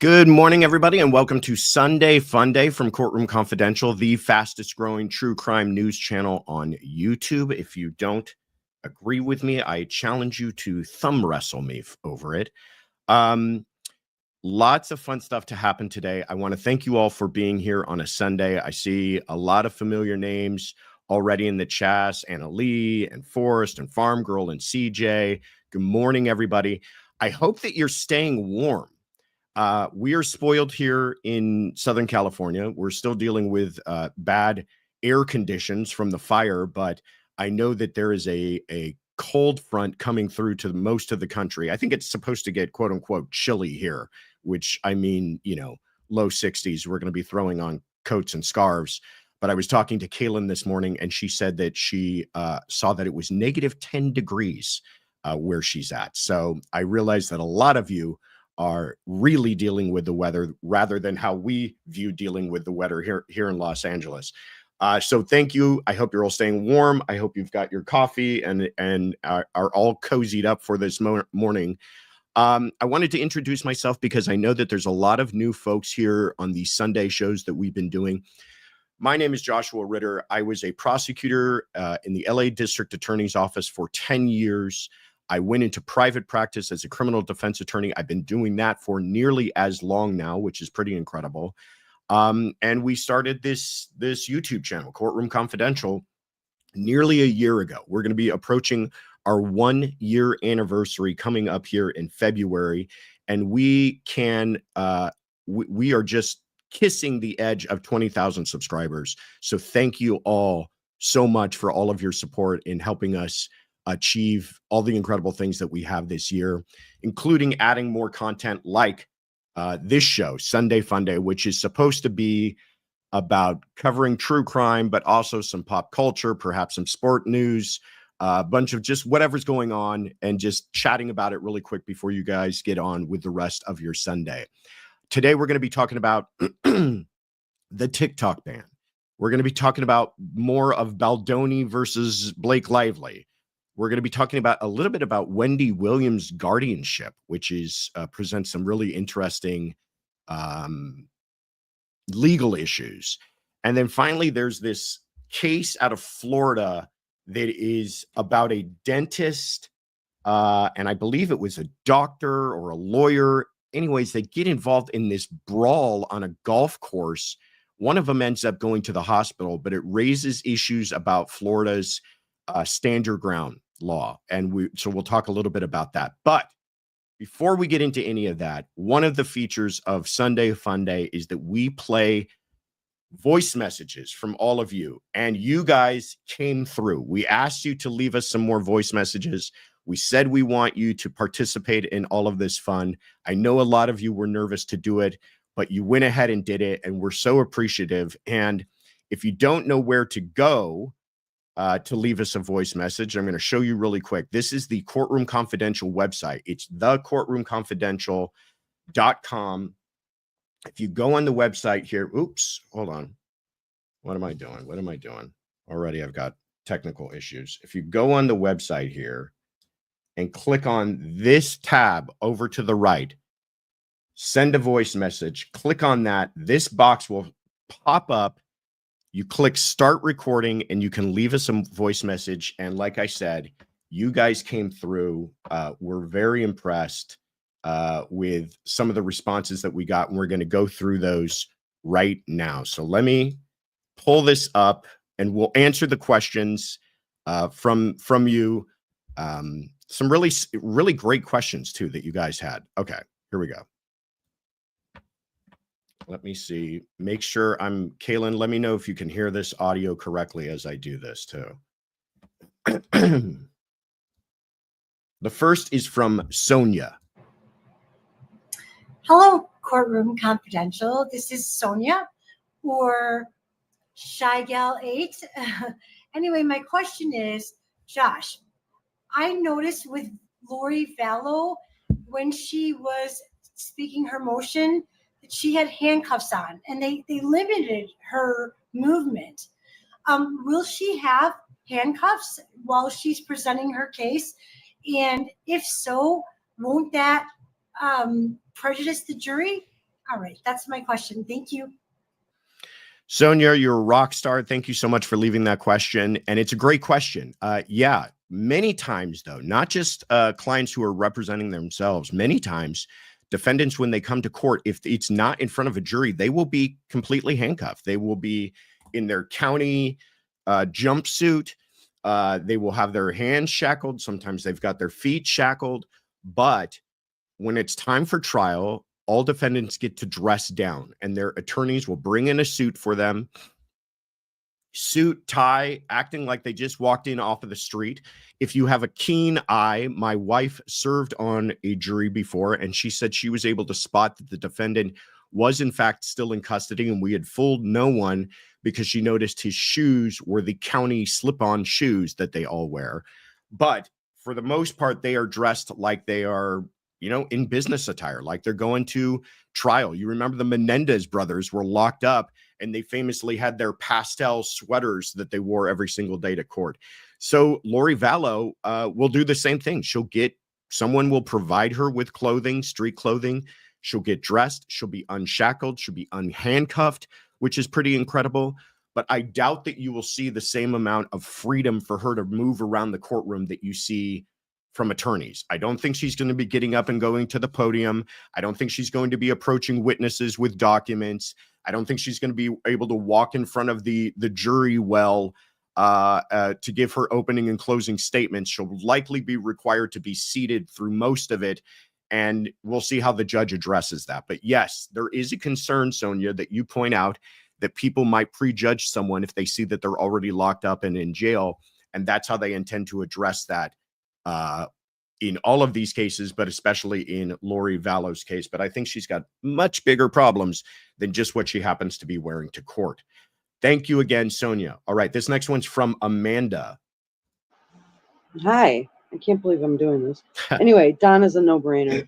Good morning, everybody, and welcome to Sunday Fun Day from Courtroom Confidential, the fastest growing true crime news channel on YouTube. If you don't agree with me, I challenge you to thumb wrestle me over it. Lots of fun stuff to happen today. I want to thank you all for being here on a Sunday. I see a lot of familiar names already in the chats, Anna Lee and Forrest and Farm Girl and CJ. Good morning, everybody. I hope that you're staying warm. We are spoiled here in Southern California. We're still dealing with bad air conditions from the fire, but I know that there is a cold front coming through to most of the country. I think it's supposed to get quote unquote chilly here, which I mean, low 60s. We're going to be throwing on coats and scarves. But I was talking to Kaylin this morning, and she said that she saw that it was negative 10 degrees where she's at. So I realized that a lot of you are really dealing with the weather rather than how we view dealing with the weather here in Los Angeles. So thank you. I hope you're all staying warm. I hope you've got your coffee and are all cozied up for this morning. I wanted to introduce myself because I know that there's a lot of new folks here on these Sunday shows that we've been doing. My name is Joshua Ritter. I was a prosecutor in the LA District Attorney's Office for 10 years. I went into private practice as a criminal defense attorney. I've been doing that for nearly as long now, which is pretty incredible. And we started this YouTube channel, Courtroom Confidential, nearly a year ago. We're going to be approaching our 1-year anniversary coming up here in February. And we are just kissing the edge of 20,000 subscribers. So thank you all so much for all of your support in helping us achieve all the incredible things that we have this year, including adding more content like this show, Sunday Fun Day, which is supposed to be about covering true crime, but also some pop culture, perhaps some sport news, a bunch of just whatever's going on, and just chatting about it really quick before you guys get on with the rest of your Sunday. Today, we're going to be talking about the TikTok ban. We're going to be talking about more of Baldoni versus Blake Lively. We're going to be talking about a little bit about Wendy Williams' guardianship, which is presents some really interesting legal issues. And then finally, there's this case out of Florida that is about a dentist, and I believe it was a doctor or a lawyer. Anyways, they get involved in this brawl on a golf course. One of them ends up going to the hospital, but it raises issues about Florida's stand your ground law. And we'll talk a little bit about that. But before we get into any of that, one of the features of Sunday Fun Day is that we play voice messages from all of you. And you guys came through. We asked you to leave us some more voice messages. We said we want you to participate in all of this fun. I know a lot of you were nervous to do it, but you went ahead and did it. And we're so appreciative. And if you don't know where to go to leave us a voice message, I'm going to show you really quick. This is the Courtroom Confidential website. It's thecourtroomconfidential.com. If you go on the website here, oops, hold on. What am I doing? Already I've got technical issues. If you go on the website here and click on this tab over to the right, send a voice message, click on that. This box will pop up. You click start recording and you can leave us a voice message. And like I said, you guys came through. We're very impressed with some of the responses that we got. And we're going to go through those right now. So let me pull this up and we'll answer the questions from you. Some really great questions too that you guys had. Okay, here we go. Let me see. Make sure Kaylin, let me know if you can hear this audio correctly as I do this too. The first is from Sonia. Hello, Courtroom Confidential. This is Sonia, or Shy Gal 8. Anyway, my question is, Josh, I noticed with Lori Vallow, when she was speaking her motion, that she had handcuffs on, and they limited her movement. Will she have handcuffs while she's presenting her case? And if so, won't that prejudice the jury? All right. That's my question. Thank you. Sonia, you're a rock star. Thank you so much for leaving that question. And it's a great question. Yeah, many times, though, not just clients who are representing themselves, many times defendants, when they come to court, if it's not in front of a jury, they will be completely handcuffed. They will be in their county jumpsuit. They will have their hands shackled. Sometimes they've got their feet shackled. But when it's time for trial, all defendants get to dress down, and their attorneys will bring in a suit for them. Suit, tie, acting like they just walked in off of the street. If you have a keen eye, my wife served on a jury before, and she said she was able to spot that the defendant was in fact still in custody, and we had fooled no one because she noticed his shoes were the county slip-on shoes that they all wear. But for the most part, they are dressed like they are, in business attire, like they're going to trial. You remember the Menendez brothers were locked up, and they famously had their pastel sweaters that they wore every single day to court. So Lori Vallow will do the same thing. Someone will provide her with clothing, street clothing. She'll get dressed. She'll be unshackled. She'll be unhandcuffed, which is pretty incredible. But I doubt that you will see the same amount of freedom for her to move around the courtroom that you see from attorneys. I don't think she's going to be getting up and going to the podium. I don't think she's going to be approaching witnesses with documents. I don't think she's going to be able to walk in front of the jury to give her opening and closing statements. She'll likely be required to be seated through most of it, and we'll see how the judge addresses that. But yes, there is a concern, Sonia, that you point out, that people might prejudge someone if they see that they're already locked up and in jail, and that's how they intend to address that in all of these cases, but especially in Lori Vallow's case. But I think she's got much bigger problems than just what she happens to be wearing to court. Thank you again, Sonia. All right, this next one's from Amanda. Hi. I can't believe I'm doing this. Anyway, Donna's a no-brainer.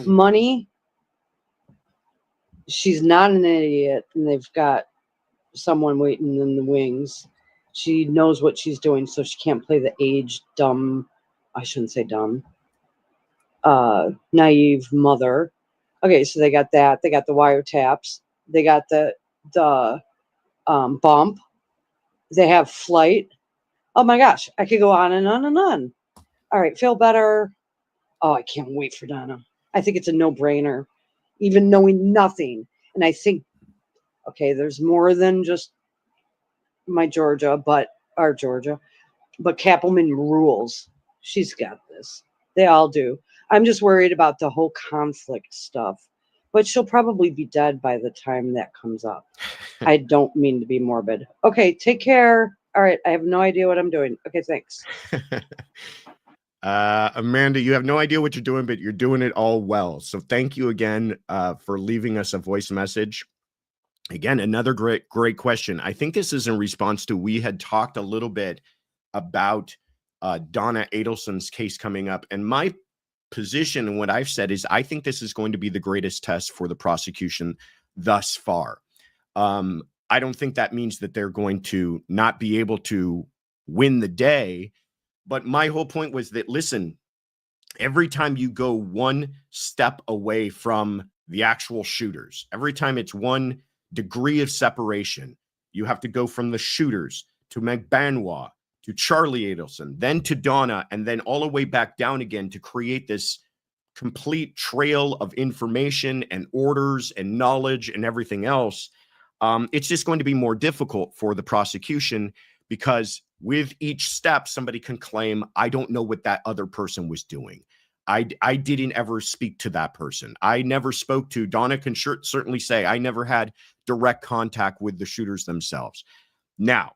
Money, she's not an idiot, and they've got someone waiting in the wings. She knows what she's doing, so she can't play the age dumb, I shouldn't say dumb, naive mother. Okay, so they got that. They got the wiretaps. They got the bump. They have flight. Oh my gosh, I could go on and on and on. All right, feel better. Oh, I can't wait for Donna. I think it's a no-brainer, even knowing nothing. And I think, okay, there's more than just our Georgia, but Kappelman rules. She's got this. They all do. I'm just worried about the whole conflict stuff, but she'll probably be dead by the time that comes up. I don't mean to be morbid. Okay, take care. All right, I have no idea what I'm doing. Okay, thanks. Amanda, you have no idea what you're doing, but you're doing it all well. So thank you again for leaving us a voice message. Again, another great question. I think this is in response to, we had talked a little bit about Donna Adelson's case coming up. And my position and what I've said is, I think this is going to be the greatest test for the prosecution thus far. I don't think that means that they're going to not be able to win the day. But my whole point was that, listen, every time you go one step away from the actual shooters, every time it's one degree of separation, you have to go from the shooters to McBanois, to Charlie Adelson, then to Donna, and then all the way back down again to create this complete trail of information and orders and knowledge and everything else. It's just going to be more difficult for the prosecution, because with each step, somebody can claim, I don't know what that other person was doing. I didn't ever speak to that person. I never spoke to, Donna can certainly say, I never had direct contact with the shooters themselves. Now,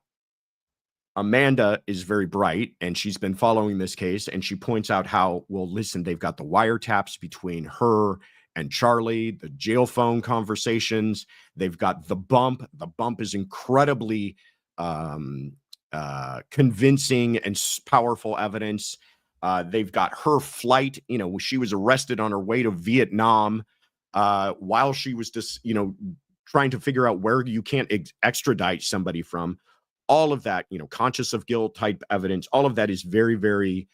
Amanda is very bright, and she's been following this case, and she points out how, well, listen, they've got the wiretaps between her and Charlie, the jail phone conversations. They've got the bump. The bump is incredibly convincing and powerful evidence. They've got her flight. She was arrested on her way to Vietnam while she was just, trying to figure out where you can't extradite somebody from. All of that, conscious of guilt type evidence, all of that is very, very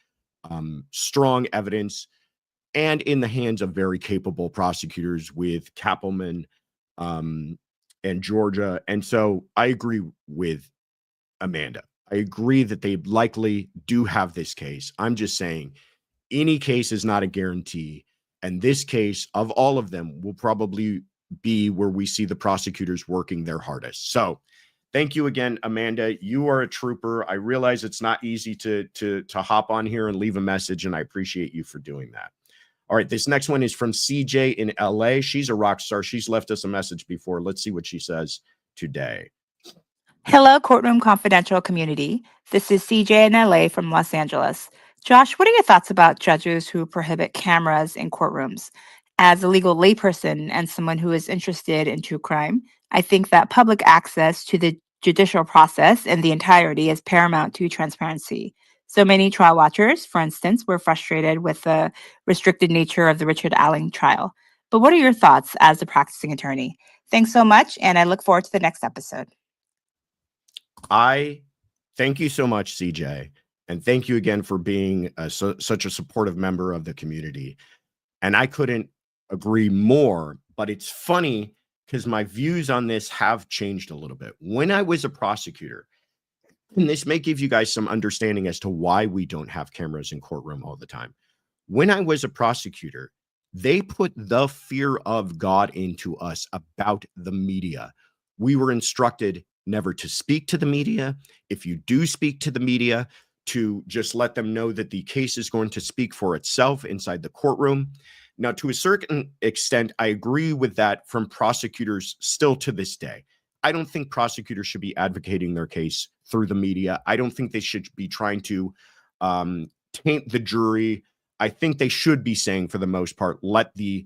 strong evidence. and in the hands of very capable prosecutors with Kappelman and Georgia. And so I agree with Amanda. I agree that they likely do have this case. I'm just saying any case is not a guarantee. And this case, of all of them, will probably be where we see the prosecutors working their hardest. So thank you again, Amanda. You are a trooper. I realize it's not easy to hop on here and leave a message, and I appreciate you for doing that. All right, this next one is from CJ in LA. She's a rock star. She's left us a message before. Let's see what she says today. Hello, Courtroom Confidential community. This is CJ in LA from Los Angeles. Josh, what are your thoughts about judges who prohibit cameras in courtrooms? As a legal layperson and someone who is interested in true crime, I think that public access to the judicial process in the entirety is paramount to transparency. So many trial watchers, for instance, were frustrated with the restricted nature of the Richard Allen trial. But what are your thoughts as a practicing attorney? Thanks so much, and I look forward to the next episode. I thank you so much, CJ, and thank you again for being such a supportive member of the community. And I couldn't agree more, but it's funny because my views on this have changed a little bit. When I was a prosecutor, and this may give you guys some understanding as to why we don't have cameras in courtroom all the time. When I was a prosecutor, they put the fear of God into us about the media. We were instructed never to speak to the media. If you do speak to the media, to just let them know that the case is going to speak for itself inside the courtroom. Now, to a certain extent, I agree with that from prosecutors still to this day. I don't think prosecutors should be advocating their case through the media. I don't think they should be trying to taint the jury. I think they should be saying, for the most part, let the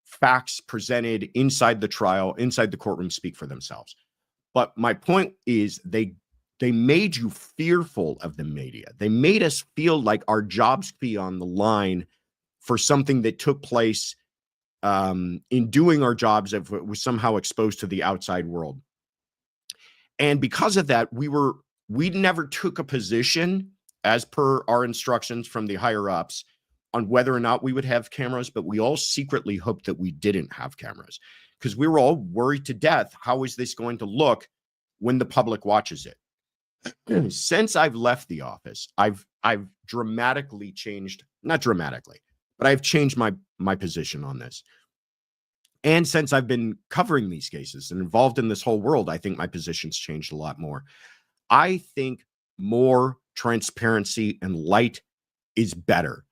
facts presented inside the trial, inside the courtroom, speak for themselves. But my point is they made you fearful of the media. They made us feel like our jobs be on the line for something that took place in doing our jobs if it was somehow exposed to the outside world. And because of that, we never took a position as per our instructions from the higher ups on whether or not we would have cameras, but we all secretly hoped that we didn't have cameras because we were all worried to death. How is this going to look when the public watches it? Since I've left the office, I've dramatically changed, not dramatically, but I've changed my position on this. And since I've been covering these cases and involved in this whole world, I think my position's changed a lot more. I think more transparency and light is better.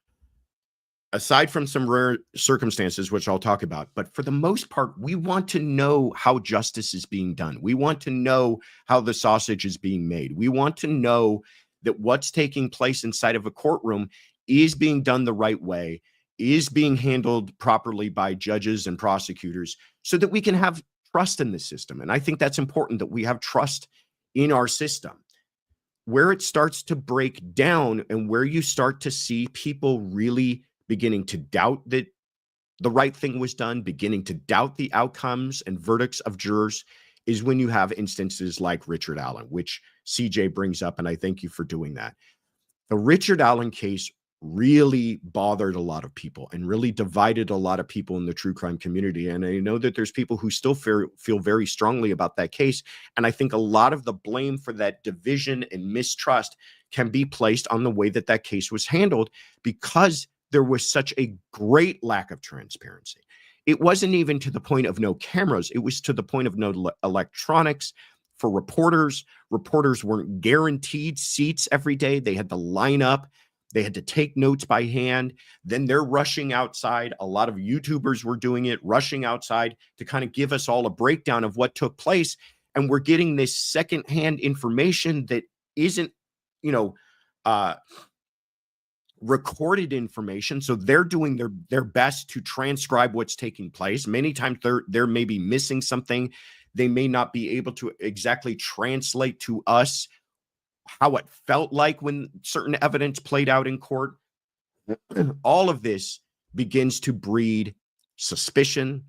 Aside from some rare circumstances, which I'll talk about, but for the most part, we want to know how justice is being done. We want to know how the sausage is being made. We want to know that what's taking place inside of a courtroom is being done the right way, is being handled properly by judges and prosecutors so that we can have trust in the system. And I think that's important that we have trust in our system. Where it starts to break down and where you start to see people really beginning to doubt that the right thing was done, beginning to doubt the outcomes and verdicts of jurors, is when you have instances like Richard Allen, which CJ brings up, and I thank you for doing that. The Richard Allen case really bothered a lot of people and really divided a lot of people in the true crime community. And I know that there's people who still feel very strongly about that case. And I think a lot of the blame for that division and mistrust can be placed on the way that that case was handled because there was such a great lack of transparency. It wasn't even to the point of no cameras. It was to the point of no electronics for reporters. Reporters weren't guaranteed seats every day. They had to line up. They had to take notes by hand. Then they're rushing outside. A lot of YouTubers were doing it, rushing outside to kind of give us all a breakdown of what took place. And we're getting this secondhand information that isn't, recorded information. So they're doing their best to transcribe what's taking place. Many times they're maybe missing something. They may not be able to exactly translate to us how it felt like when certain evidence played out in court. All of this begins to breed suspicion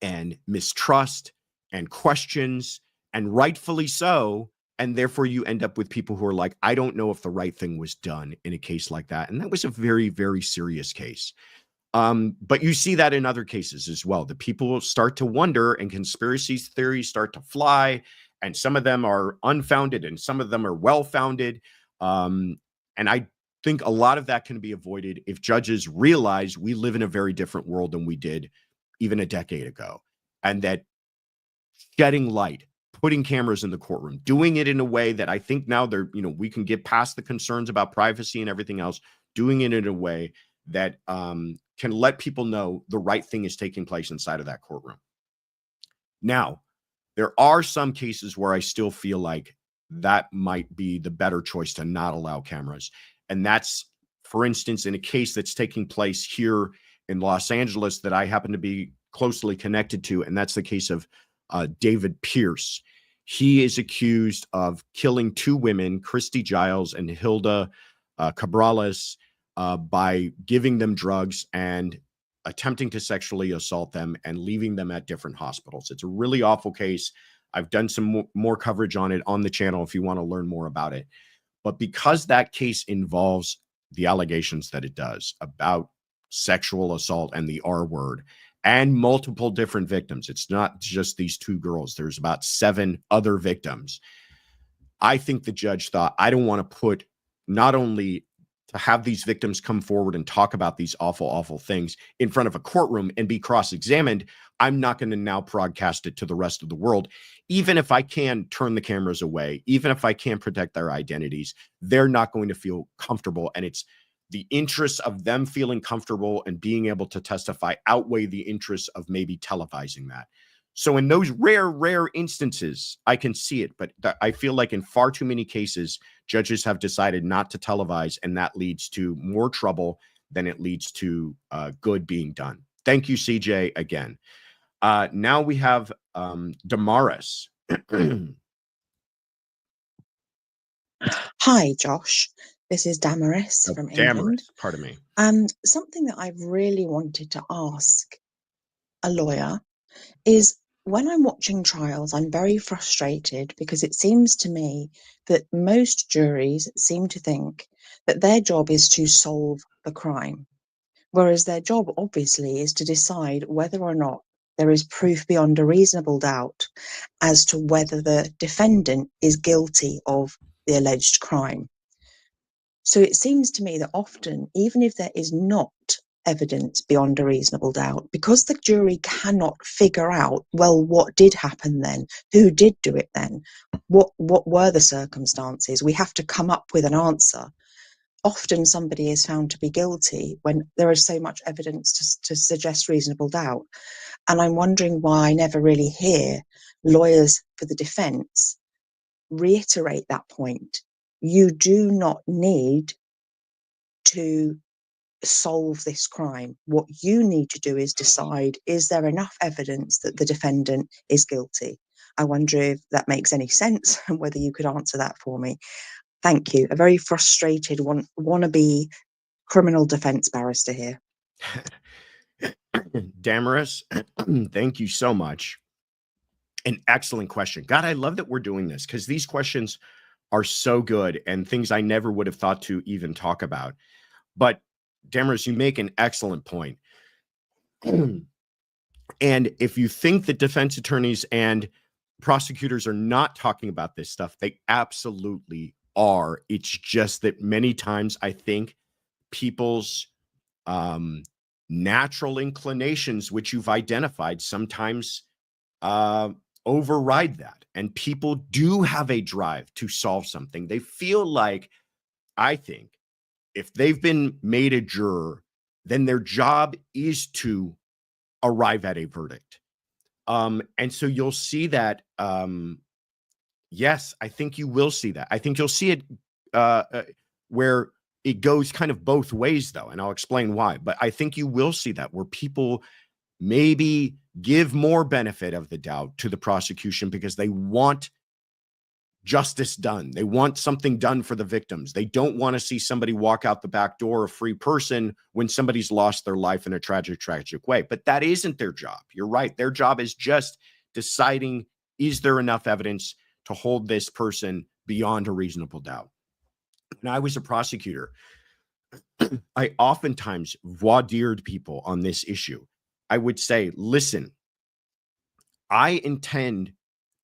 and mistrust and questions, and rightfully so. And therefore you end up with people who are like, I don't know if the right thing was done in a case like that. And that was a very, very serious case. But you see that in other cases as well. The people start to wonder and conspiracy theories start to fly. And some of them are unfounded and some of them are well-founded. And I think a lot of that can be avoided if judges realize we live in a very different world than we did even a decade ago. And that shedding light, putting cameras in the courtroom, doing it in a way that I think now we can get past the concerns about privacy and everything else, doing it in a way that can let people know the right thing is taking place inside of that courtroom. Now, there are some cases where I still feel like that might be the better choice to not allow cameras. And that's, for instance, in a case that's taking place here in Los Angeles that I happen to be closely connected to, and that's the case of David Pierce. He is accused of killing two women, Christy Giles and Hilda Cabrales, by giving them drugs and attempting to sexually assault them and leaving them at different hospitals. It's a really awful case. I've done some more coverage on it on the channel if you want to learn more about it. But because that case involves the allegations that it does about sexual assault and the R word and multiple different victims, it's not just these two girls. There's about 7 other victims. I think the judge thought, I don't want to put not only to have these victims come forward and talk about these awful, awful things in front of a courtroom and be cross-examined, I'm not going to now broadcast it to the rest of the world. Even if I can turn the cameras away, even if I can protect their identities, they're not going to feel comfortable. And it's the interests of them feeling comfortable and being able to testify outweigh the interests of maybe televising that. So in those rare instances, I can see it, but I feel like in far too many cases, judges have decided not to televise, and that leads to more trouble than it leads to good being done. Thank you, CJ, again. Now we have Damaris. Hi, Josh. This is Damaris from England. Damaris, pardon me. Something that I've really wanted to ask a lawyer is when I'm watching trials, I'm very frustrated because it seems to me that most juries seem to think that their job is to solve the crime, whereas their job obviously is to decide whether or not there is proof beyond a reasonable doubt as to whether the defendant is guilty of the alleged crime. So it seems to me that often, even if there is not evidence beyond a reasonable doubt, because the jury cannot figure out, well, what did happen then? Who did do it then? What were the circumstances? We have to come up with an answer. Often somebody is found to be guilty when there is so much evidence to suggest reasonable doubt. And I'm wondering why I never really hear lawyers for the defense reiterate that point. You do not need to solve this crime. What you need to do is decide, is there enough evidence that the defendant is guilty? I wonder if that makes any sense and whether you could answer that for me. Thank you. A very frustrated wannabe criminal defense barrister here. Damaris, thank you so much. An excellent question. God, I love that we're doing this because these questions are so good and things I never would have thought to even talk about. But Damaris, you make an excellent point. And if you think that defense attorneys and prosecutors are not talking about this stuff, they absolutely are. It's just that many times I think people's natural inclinations, which you've identified, sometimes override that. And people do have a drive to solve something. They feel like, I think, if they've been made a juror, then their job is to arrive at a verdict. And so you'll see that. Yes, I think you will see that. I think you'll see it where it goes kind of both ways, though. And I'll explain why. But I think you will see that where people maybe give more benefit of the doubt to the prosecution because they want justice done. They want something done for the victims. They don't want to see somebody walk out the back door a free person when somebody's lost their life in a tragic way. But that isn't their job. You're right. Their job is just deciding, is there enough evidence to hold this person beyond a reasonable doubt. When I was a prosecutor, I oftentimes voir dired people on this issue. I would say, listen, I intend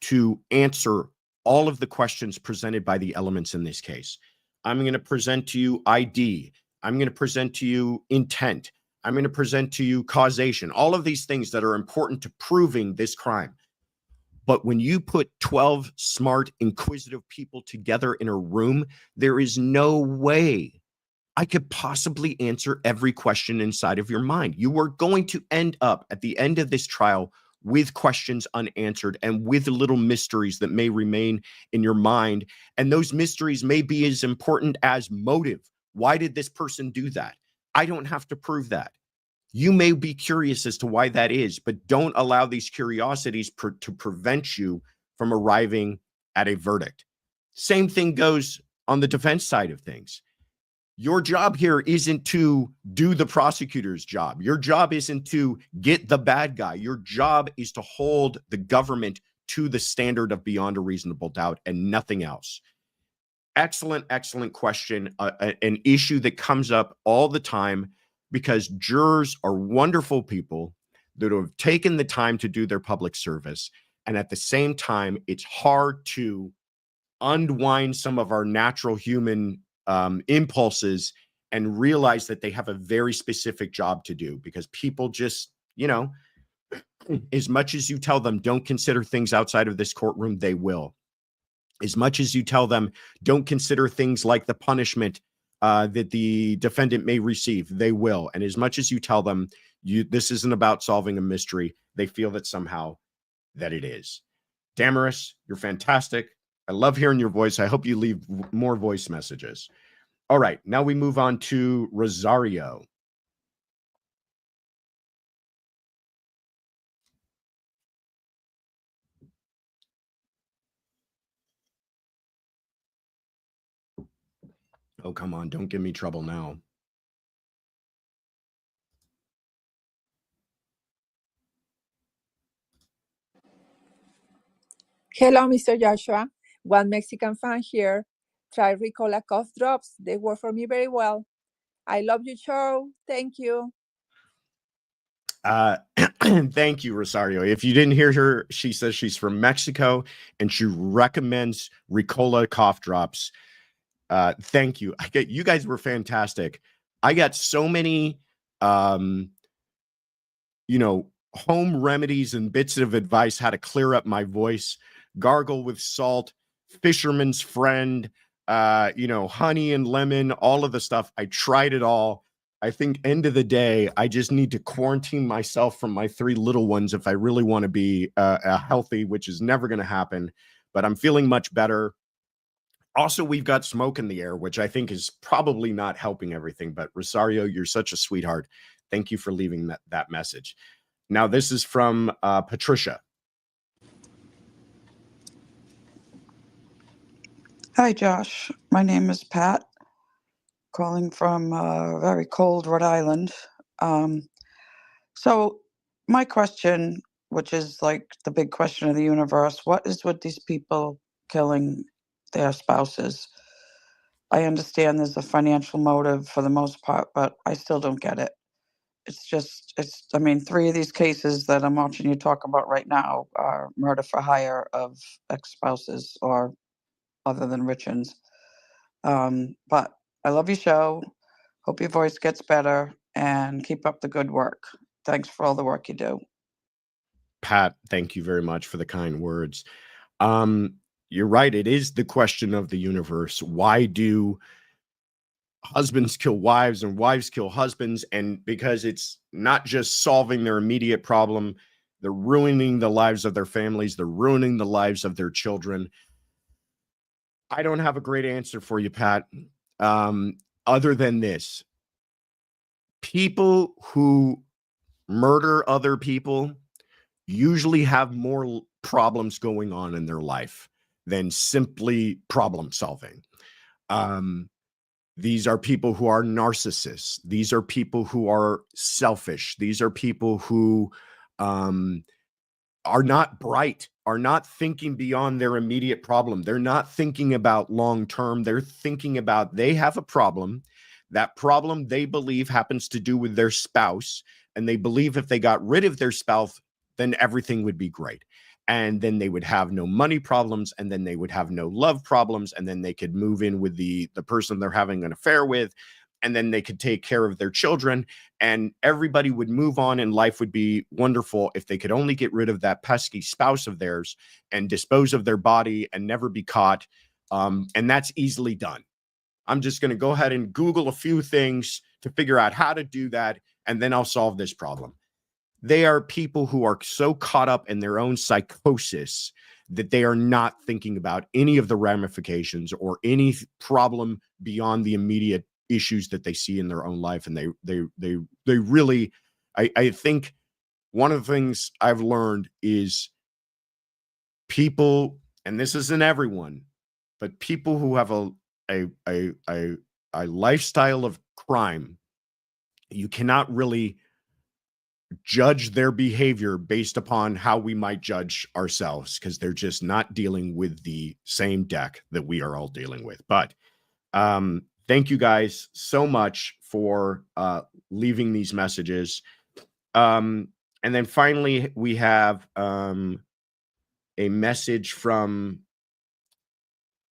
to answer all of the questions presented by the elements in this case. I'm going to present to you ID. I'm going to present to you intent. I'm going to present to you causation, all of these things that are important to proving this crime. But when you put 12 smart, inquisitive people together in a room, there is no way I could possibly answer every question inside of your mind. You are going to end up at the end of this trial with questions unanswered and with little mysteries that may remain in your mind. And those mysteries may be as important as motive. Why did this person do that? I don't have to prove that. You may be curious as to why that is, but don't allow these curiosities to prevent you from arriving at a verdict. Same thing goes on the defense side of things. Your job here isn't to do the prosecutor's job. Your job isn't to get the bad guy. Your job is to hold the government to the standard of beyond a reasonable doubt and nothing else. Excellent, excellent question. An issue that comes up all the time because jurors are wonderful people that have taken the time to do their public service. And at the same time, it's hard to unwind some of our natural human impulses and realize that they have a very specific job to do, because people just, as much as you tell them, don't consider things outside of this courtroom, they will. As much as you tell them, don't consider things like the punishment that the defendant may receive, they will. And as much as you tell them, this isn't about solving a mystery, they feel that somehow that it is. Damaris, you're fantastic. I love hearing your voice. I hope you leave more voice messages. All right, now we move on to Rosario. Oh, come on, don't give me trouble now. Hello, Mr. Joshua. One Mexican fan here. Try Ricola cough drops. They work for me very well. I love your show. Thank you. Thank you, Rosario. If you didn't hear her, she says she's from Mexico and she recommends Ricola cough drops. Thank you. You guys were fantastic. I got so many, home remedies and bits of advice how to clear up my voice. Gargle with salt, fisherman's friend, honey and lemon, all of the stuff. I tried it all. I think end of the day, I just need to quarantine myself from my 3 little ones if I really want to be healthy, which is never going to happen. But I'm feeling much better. Also, we've got smoke in the air, which I think is probably not helping everything. But Rosario, you're such a sweetheart. Thank you for leaving that message. Now, this is from Patricia. Hi, Josh. My name is Pat, calling from very cold Rhode Island. So my question, which is like the big question of the universe, what is with these people killing their spouses? I understand there's a financial motive for the most part, but I still don't get it. It's 3 of these cases that I'm watching you talk about right now are murder for hire of ex-spouses or other than Richards. But I love your show. Hope your voice gets better and keep up the good work. Thanks for all the work you do. Pat, thank you very much for the kind words. You're right. It is the question of the universe. Why do husbands kill wives and wives kill husbands? And because it's not just solving their immediate problem, they're ruining the lives of their families. They're ruining the lives of their children. I don't have a great answer for you, Pat, other than this. People who murder other people usually have more problems going on in their life than simply problem solving. These are people who are narcissists. These are people who are selfish. These are people who are not bright, are not thinking beyond their immediate problem. They're not thinking about long term. They're thinking about they have a problem. That problem they believe happens to do with their spouse. And they believe if they got rid of their spouse, then everything would be great. And then they would have no money problems. And then they would have no love problems. And then they could move in with the person they're having an affair with. And then they could take care of their children, and everybody would move on, and life would be wonderful if they could only get rid of that pesky spouse of theirs and dispose of their body and never be caught. And that's easily done. I'm just going to go ahead and Google a few things to figure out how to do that, and then I'll solve this problem. They are people who are so caught up in their own psychosis that they are not thinking about any of the ramifications or any problem beyond the immediate issues that they see in their own life. And they really, I think one of the things I've learned is people, and this isn't everyone, but people who have a lifestyle of crime, you cannot really judge their behavior based upon how we might judge ourselves, because they're just not dealing with the same deck that we are all dealing with. But thank you guys so much for leaving these messages. And then finally, we have a message from,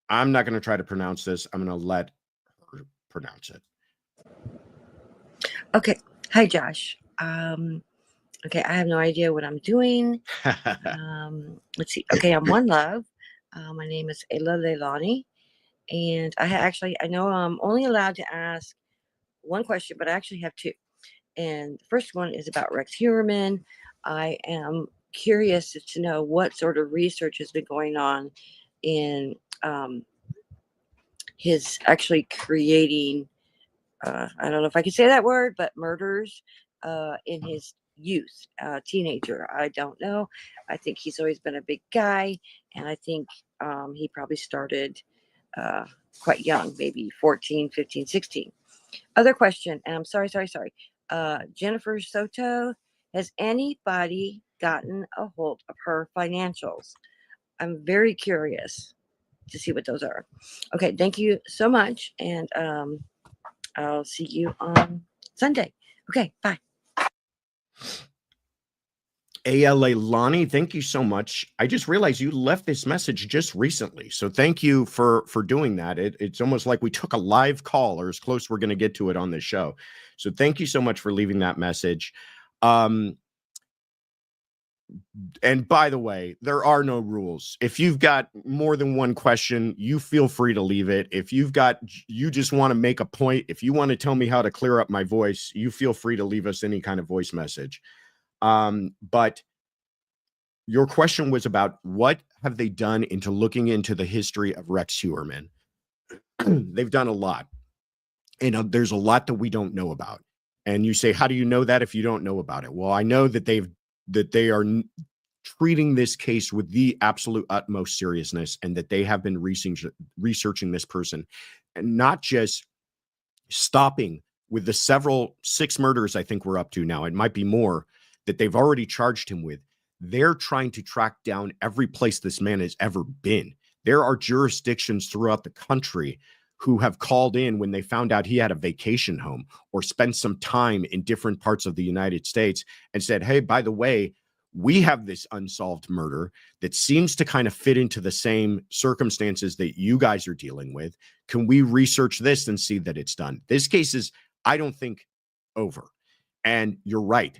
I'm not going to try to pronounce this. I'm going to let her pronounce it. Okay. Hi, Josh. Okay, I have no idea what I'm doing. Let's see. Okay, I'm One Love. My name is Ela Leilani. And I know I'm only allowed to ask one question, but I actually have two. And the first one is about Rex Heuermann. I am curious to know what sort of research has been going on in his actually creating, I don't know if I can say that word, but murders in his youth, teenager. I don't know. I think he's always been a big guy. And I think he probably started quite young, maybe 14, 15, 16. Other question, and I'm sorry. Jennifer Soto, has anybody gotten a hold of her financials? I'm very curious to see what those are. Okay, thank you so much, and I'll see you on Sunday. Okay, bye. ALA Lonnie, thank you so much. I just realized you left this message just recently. So thank you for doing that. It's almost like we took a live call, or as close we're going to get to it on this show. So thank you so much for leaving that message. And by the way, there are no rules. If you've got more than one question, you feel free to leave it. If you just want to make a point, if you want to tell me how to clear up my voice, you feel free to leave us any kind of voice message. But your question was about what have they done into looking into the history of Rex Heuermann. They've done a lot, and there's a lot that we don't know about. And you say, how do you know that if you don't know about it? Well, I know that they are treating this case with the absolute utmost seriousness, and that they have been researching this person, and not just stopping with the 6 murders I think we're up to now. It might be more that they've already charged him with. They're trying to track down every place this man has ever been. There are jurisdictions throughout the country who have called in when they found out he had a vacation home or spent some time in different parts of the United States and said, hey, by the way, we have this unsolved murder that seems to kind of fit into the same circumstances that you guys are dealing with. Can we research this and see that it's done? This case is, I don't think, over. And you're right.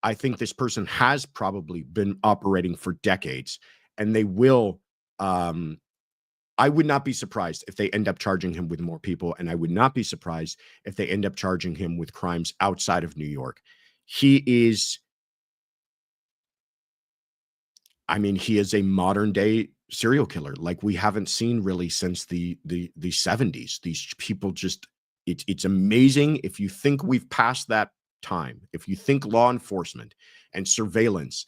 I think this person has probably been operating for decades, and they will. I would not be surprised if they end up charging him with more people, and I would not be surprised if they end up charging him with crimes outside of New York. He is a modern day serial killer like we haven't seen really since the 70s. These people just, it's amazing. If you think we've passed that time, if you think law enforcement and surveillance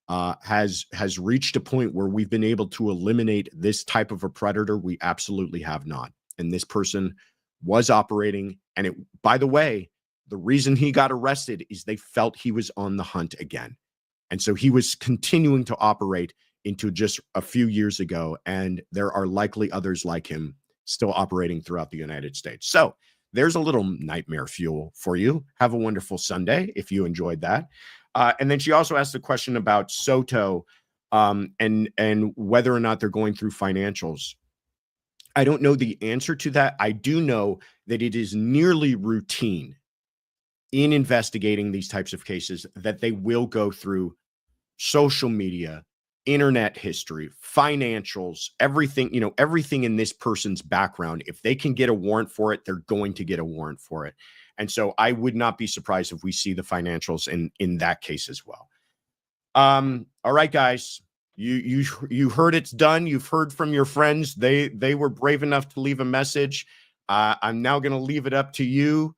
has reached a point where we've been able to eliminate this type of a predator, we absolutely have not. And this person was operating, and by the way, the reason he got arrested is they felt he was on the hunt again. And so he was continuing to operate into just a few years ago. And there are likely others like him still operating throughout the United States. So there's a little nightmare fuel for you. Have a wonderful Sunday if you enjoyed that. And then she also asked the question about Soto and whether or not they're going through financials. I don't know the answer to that. I do know that it is nearly routine in investigating these types of cases that they will go through social media, internet history, financials, everything, everything in this person's background. If they can get a warrant for it, they're going to get a warrant for it. And so I would not be surprised if we see the financials in that case as well. All right, guys. You heard it's done. You've heard from your friends. They were brave enough to leave a message. I'm now going to leave it up to you.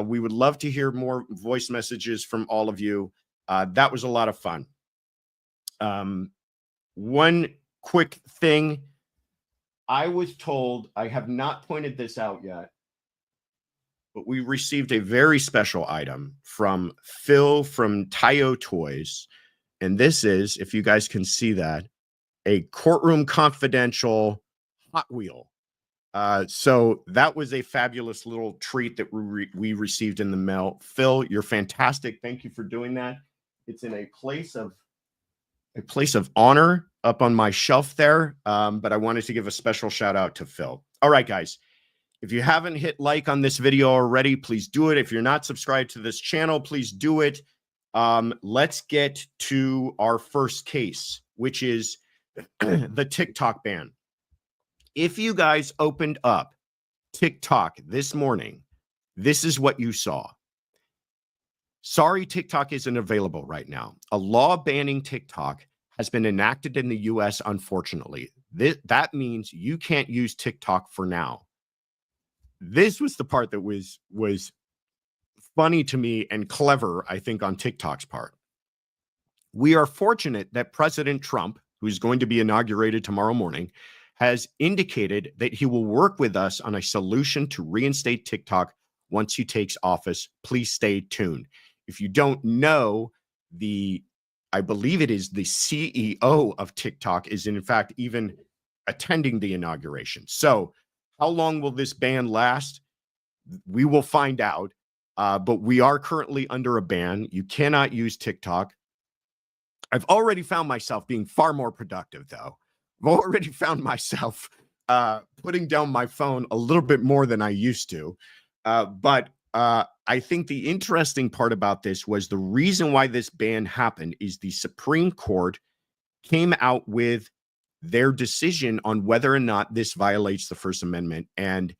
We would love to hear more voice messages from all of you. That was a lot of fun. One quick thing. I was told, I have not pointed this out yet, but we received a very special item from Phil from Tayo Toys. And this is, if you guys can see that, a Courtroom Confidential Hot Wheel. So that was a fabulous little treat that we received in the mail. Phil, you're fantastic. Thank you for doing that. It's in a place of honor up on my shelf there. But I wanted to give a special shout out to Phil. All right, guys. If you haven't hit like on this video already, please do it. If you're not subscribed to this channel, please do it. Let's get to our first case, which is the TikTok ban. If you guys opened up TikTok this morning, this is what you saw. Sorry, TikTok isn't available right now. A law banning TikTok has been enacted in the US, unfortunately. That means you can't use TikTok for now. This was the part that was funny to me and clever, I think, on TikTok's part. We are fortunate that President Trump, who's going to be inaugurated tomorrow morning, has indicated that he will work with us on a solution to reinstate TikTok once he takes office. Please stay tuned. If you don't know, I believe it is the CEO of TikTok is in fact even attending the inauguration. So how long will this ban last? We will find out. But we are currently under a ban. You cannot use TikTok. I've already found myself being far more productive, though. I've already found myself putting down my phone a little bit more than I used to. But I think the interesting part about this was the reason why this ban happened is the Supreme Court came out with their decision on whether or not this violates the First Amendment. And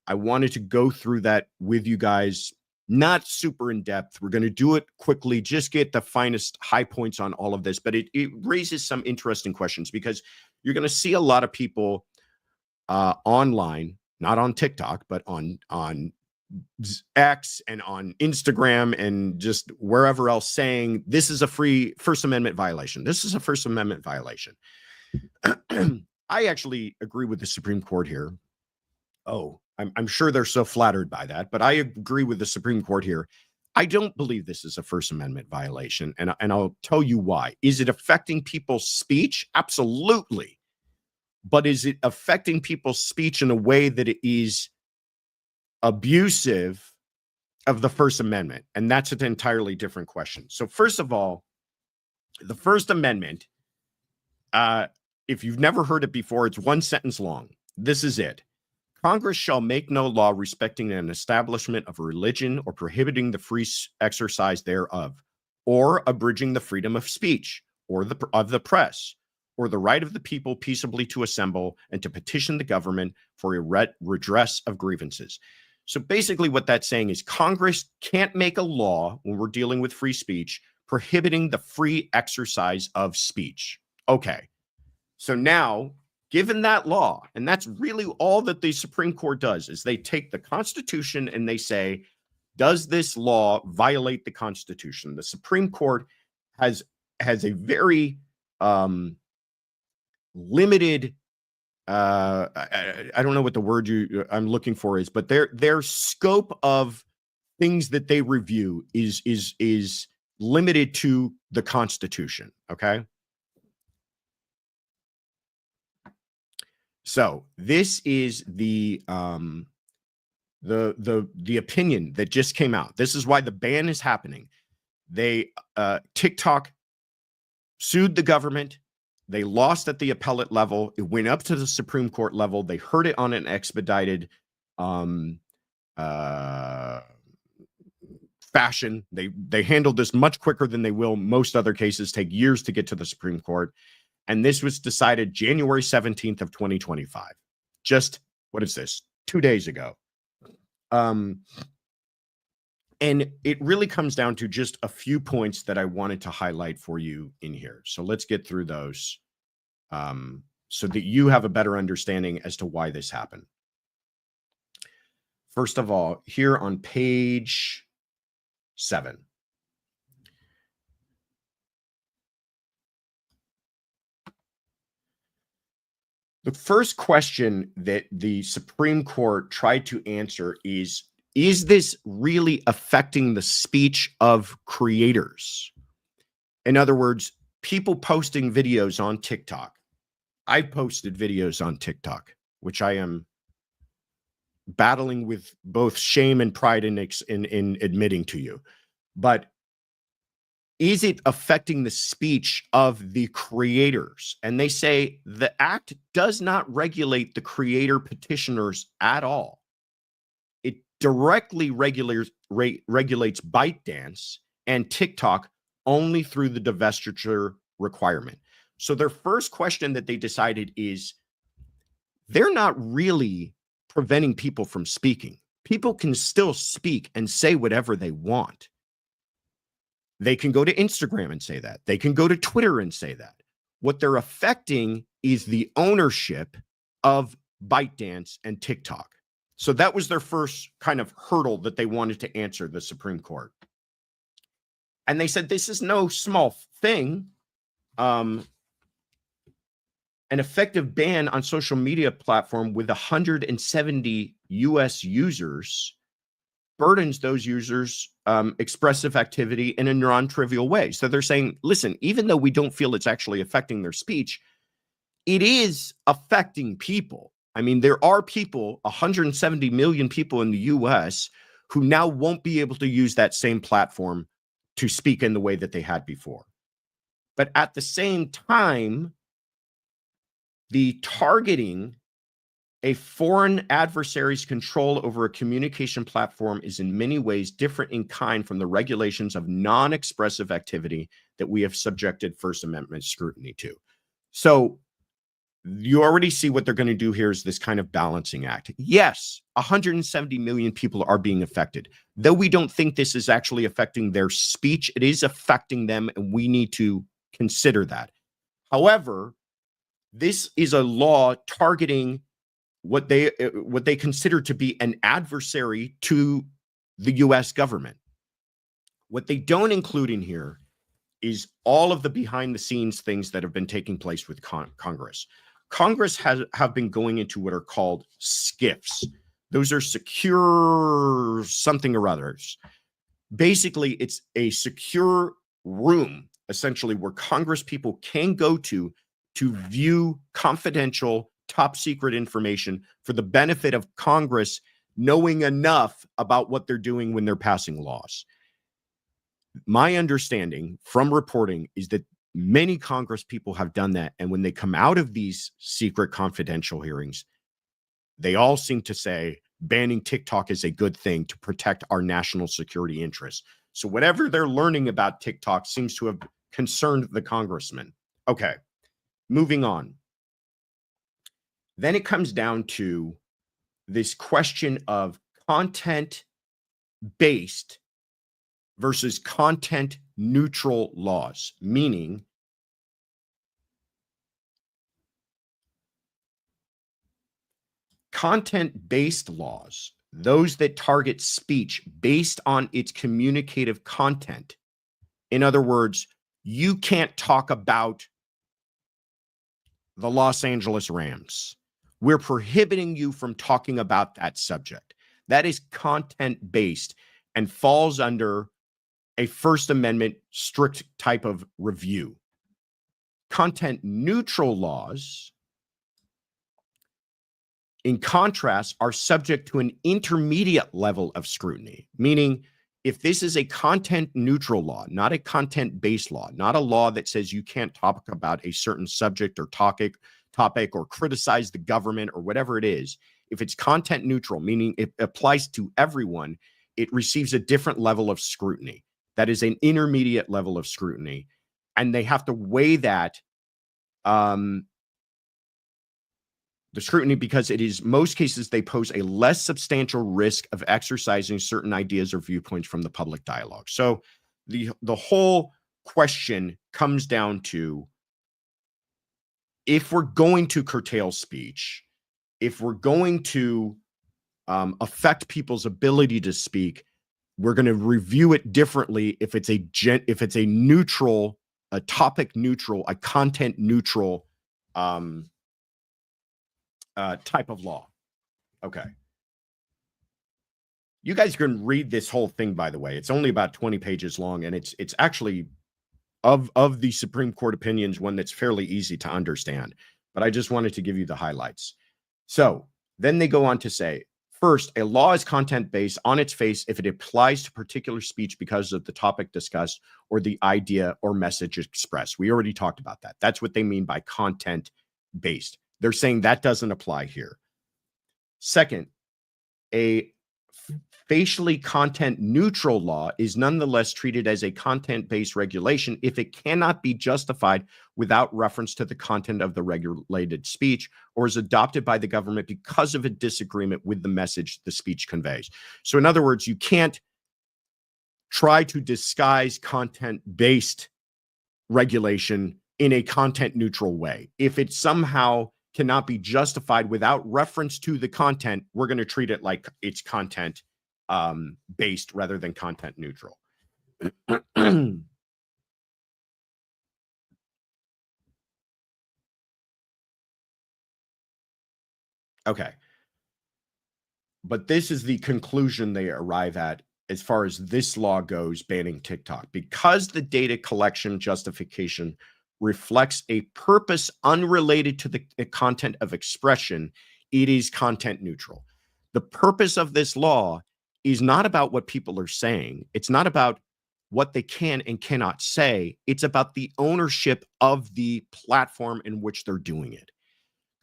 I wanted to go through that with you guys. Not super in depth. We're going to do it quickly, just get the finest high points on all of this. But it raises some interesting questions because you're going to see a lot of people online, not on TikTok, but on X and on Instagram and just wherever else saying this is a First Amendment violation. This is a First Amendment violation. I actually agree with the Supreme Court here. Oh, I'm sure they're so flattered by that, but I agree with the Supreme Court here. I don't believe this is a First Amendment violation, and I'll tell you why. Is it affecting people's speech? Absolutely. But is it affecting people's speech in a way that it is abusive of the First Amendment? And that's an entirely different question. So first of all, the First Amendment, if you've never heard it before, it's one sentence long. This is it. Congress shall make no law respecting an establishment of a religion or prohibiting the free exercise thereof, or abridging the freedom of speech or of the press, or the right of the people peaceably to assemble and to petition the government for a redress of grievances. So basically what that's saying is Congress can't make a law when we're dealing with free speech prohibiting the free exercise of speech. Okay, so now, given that law, and that's really all that the Supreme Court does, is they take the Constitution and they say, does this law violate the Constitution? The Supreme Court has a very limited, I don't know what the word I'm looking for is, but their scope of things that they review is limited to the Constitution. Okay. So this is the opinion that just came out. This is why the ban is happening. TikTok sued the government. They lost at the appellate level. It went up to the Supreme Court level. They heard it on an expedited fashion. They handled this much quicker than they will most other cases, take years to get to the Supreme Court. And this was decided January 17th of 2025. Just, what is this? 2 days ago. And it really comes down to just a few points that I wanted to highlight for you in here. So let's get through those so that you have a better understanding as to why this happened. First of all, here on page 7. The first question that the Supreme Court tried to answer is this really affecting the speech of creators? In other words, people posting videos on TikTok. I posted videos on TikTok, which I am battling with both shame and pride in admitting to you. But is it affecting the speech of the creators? And they say the act does not regulate the creator petitioners at all. It directly regulates ByteDance and TikTok only through the divestiture requirement. So their first question that they decided is they're not really preventing people from speaking. People can still speak and say whatever they want. They can go to Instagram and say that. They can go to Twitter and say that. What they're affecting is the ownership of ByteDance and TikTok. So that was their first kind of hurdle that they wanted to answer the Supreme Court. And they said, this is no small thing. An effective ban on social media platform with 170 US users burdens those users' expressive activity in a non-trivial way. So they're saying, listen, even though we don't feel it's actually affecting their speech, it is affecting people. I mean, there are people, 170 million people in the US, who now won't be able to use that same platform to speak in the way that they had before. But at the same time, the targeting a foreign adversary's control over a communication platform is in many ways different in kind from the regulations of non-expressive activity that we have subjected First Amendment scrutiny to. So you already see what they're going to do here is this kind of balancing act. Yes, 170 million people are being affected. Though we don't think this is actually affecting their speech, it is affecting them, and we need to consider that. However, this is a law targeting what they consider to be an adversary to the US government. What they don't include in here is all of the behind the scenes things that have been taking place with Congress. Congress have been going into what are called SCIFs. Those are secure something or others. Basically, it's a secure room, essentially, where Congress people can go to view confidential, top secret information for the benefit of Congress knowing enough about what they're doing when they're passing laws. My understanding from reporting is that many Congress people have done that. And when they come out of these secret confidential hearings, they all seem to say banning TikTok is a good thing to protect our national security interests. So whatever they're learning about TikTok seems to have concerned the congressman. Okay, moving on. Then it comes down to this question of content-based versus content-neutral laws, meaning content-based laws, those that target speech based on its communicative content. In other words, you can't talk about the Los Angeles Rams. We're prohibiting you from talking about that subject. That is content-based and falls under a First Amendment strict type of review. Content neutral laws, in contrast, are subject to an intermediate level of scrutiny, meaning if this is a content neutral law, not a content based law, not a law that says you can't talk about a certain subject or topic or criticize the government or whatever it is, if it's content neutral, meaning it applies to everyone, it receives a different level of scrutiny. That is an intermediate level of scrutiny. And they have to weigh that, the scrutiny, because it is most cases they pose a less substantial risk of exercising certain ideas or viewpoints from the public dialogue. So the whole question comes down to, if we're going to curtail speech, if we're going to affect people's ability to speak, we're going to review it differently if it's a neutral, a topic neutral, a content neutral type of law. Okay. You guys can read this whole thing, by the way. It's only about 20 pages long, and it's actually of the Supreme Court opinions, one that's fairly easy to understand. But I just wanted to give you the highlights. So then they go on to say, first, a law is content-based on its face if it applies to particular speech because of the topic discussed or the idea or message expressed. We already talked about that. That's what they mean by content-based. They're saying that doesn't apply here. Second, a facially content-neutral law is nonetheless treated as a content-based regulation if it cannot be justified without reference to the content of the regulated speech or is adopted by the government because of a disagreement with the message the speech conveys. So in other words, you can't try to disguise content-based regulation in a content-neutral way. If it somehow cannot be justified without reference to the content, we're going to treat it like it's content based rather than content neutral. Okay. But this is the conclusion they arrive at as far as this law goes, banning TikTok. Because the data collection justification reflects a purpose unrelated to the content of expression, it is content neutral. The purpose of this law is not about what people are saying. It's not about what they can and cannot say. It's about the ownership of the platform in which they're doing it.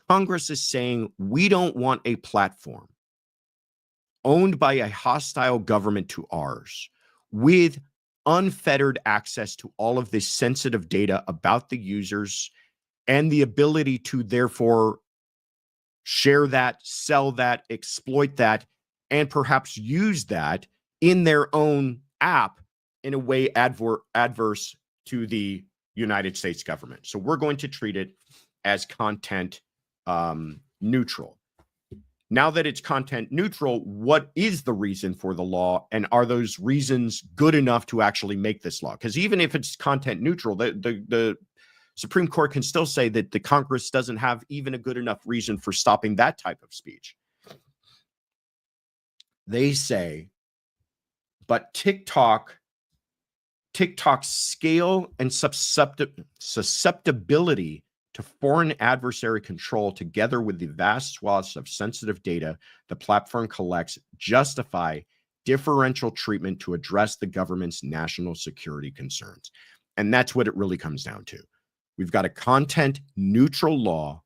Congress is saying, we don't want a platform owned by a hostile government to ours with unfettered access to all of this sensitive data about the users and the ability to therefore share that, sell that, exploit that, and perhaps use that in their own app in a way adverse to the United States government. So we're going to treat it as content neutral. Now that it's content neutral, what is the reason for the law? And are those reasons good enough to actually make this law? Because even if it's content neutral, the Supreme Court can still say that the Congress doesn't have even a good enough reason for stopping that type of speech. They say, but TikTok's scale and susceptibility to foreign adversary control, together with the vast swaths of sensitive data the platform collects, justify differential treatment to address the government's national security concerns. And that's what it really comes down to. We've got a content neutral law,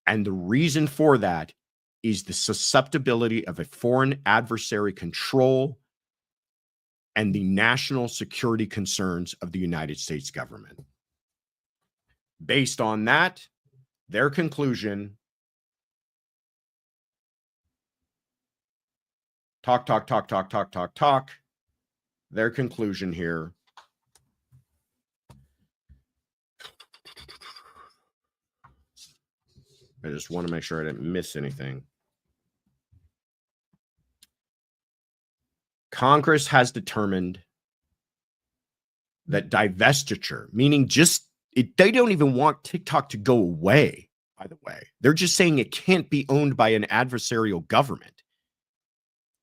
and the reason for that is the susceptibility of a foreign adversary control and the national security concerns of the United States government. Based on that, their conclusion, their conclusion here, I just want to make sure I didn't miss anything. Congress has determined that divestiture, meaning they don't even want TikTok to go away, by the way. They're just saying it can't be owned by an adversarial government.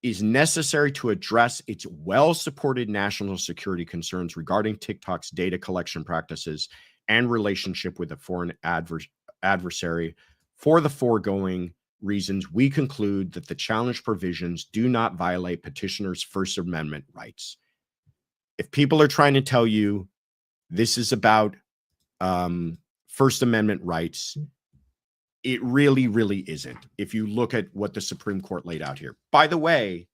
is necessary to address its well-supported national security concerns regarding TikTok's data collection practices and relationship with a foreign adversary. For the foregoing reasons, we conclude that the challenge provisions do not violate petitioners' First Amendment rights. If people are trying to tell you this is about First Amendment rights, it really, really isn't. If you look at what the Supreme Court laid out here, by the way,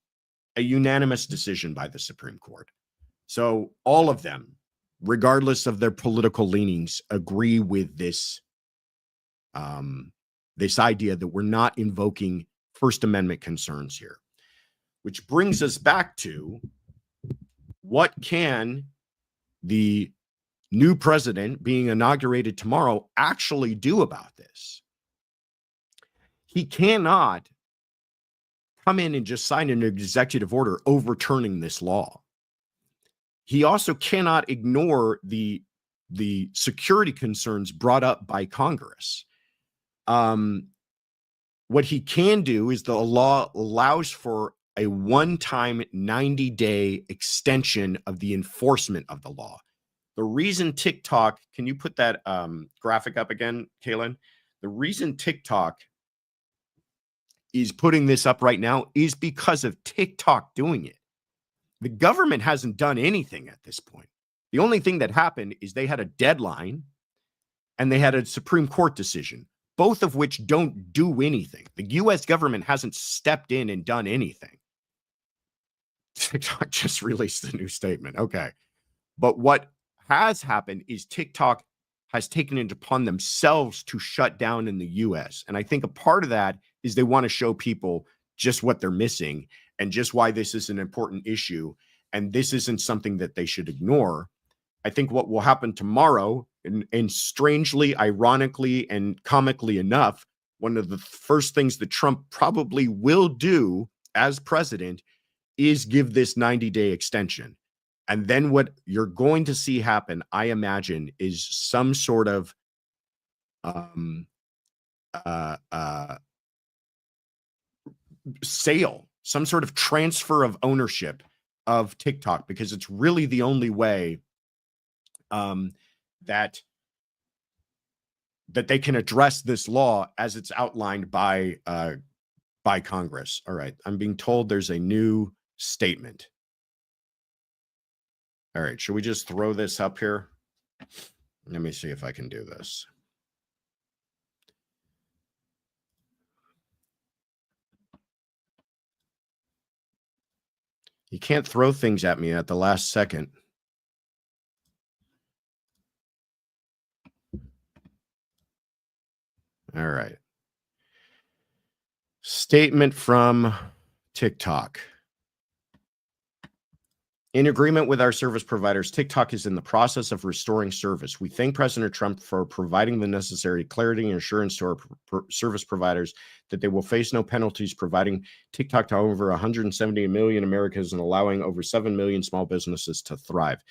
a unanimous decision by the Supreme Court. So all of them, regardless of their political leanings, agree with this, this idea that we're not invoking First Amendment concerns here, which brings us back to what can the new president being inaugurated tomorrow actually do about this? He cannot come in and just sign an executive order overturning this law. He also cannot ignore the security concerns brought up by Congress. What he can do is the law allows for a one-time 90-day extension of the enforcement of the law. The reason TikTok, can you put that graphic up again, Kaylin? The reason TikTok is putting this up right now is because of TikTok doing it. The government hasn't done anything at this point. The only thing that happened is they had a deadline and they had a Supreme Court decision, both of which don't do anything. The US government hasn't stepped in and done anything. TikTok just released a new statement. Okay. But what has happened is TikTok has taken it upon themselves to shut down in the US. And I think a part of that is they want to show people just what they're missing and just why this is an important issue. And this isn't something that they should ignore. I think what will happen tomorrow, and strangely, ironically, and comically enough, one of the first things that Trump probably will do as president is give this 90-day extension. And then what you're going to see happen, I imagine, is some sort of sale, some sort of transfer of ownership of TikTok, because it's really the only way that they can address this law as it's outlined by Congress. All right, I'm being told there's a new statement. All right, should we just throw this up here? Let me see if I can do this. You can't throw things at me at the last second. All right. Statement from TikTok. In agreement with our service providers, TikTok is in the process of restoring service. We thank President Trump for providing the necessary clarity and assurance to our service providers that they will face no penalties, providing TikTok to over 170 million Americans and allowing over 7 million small businesses to thrive.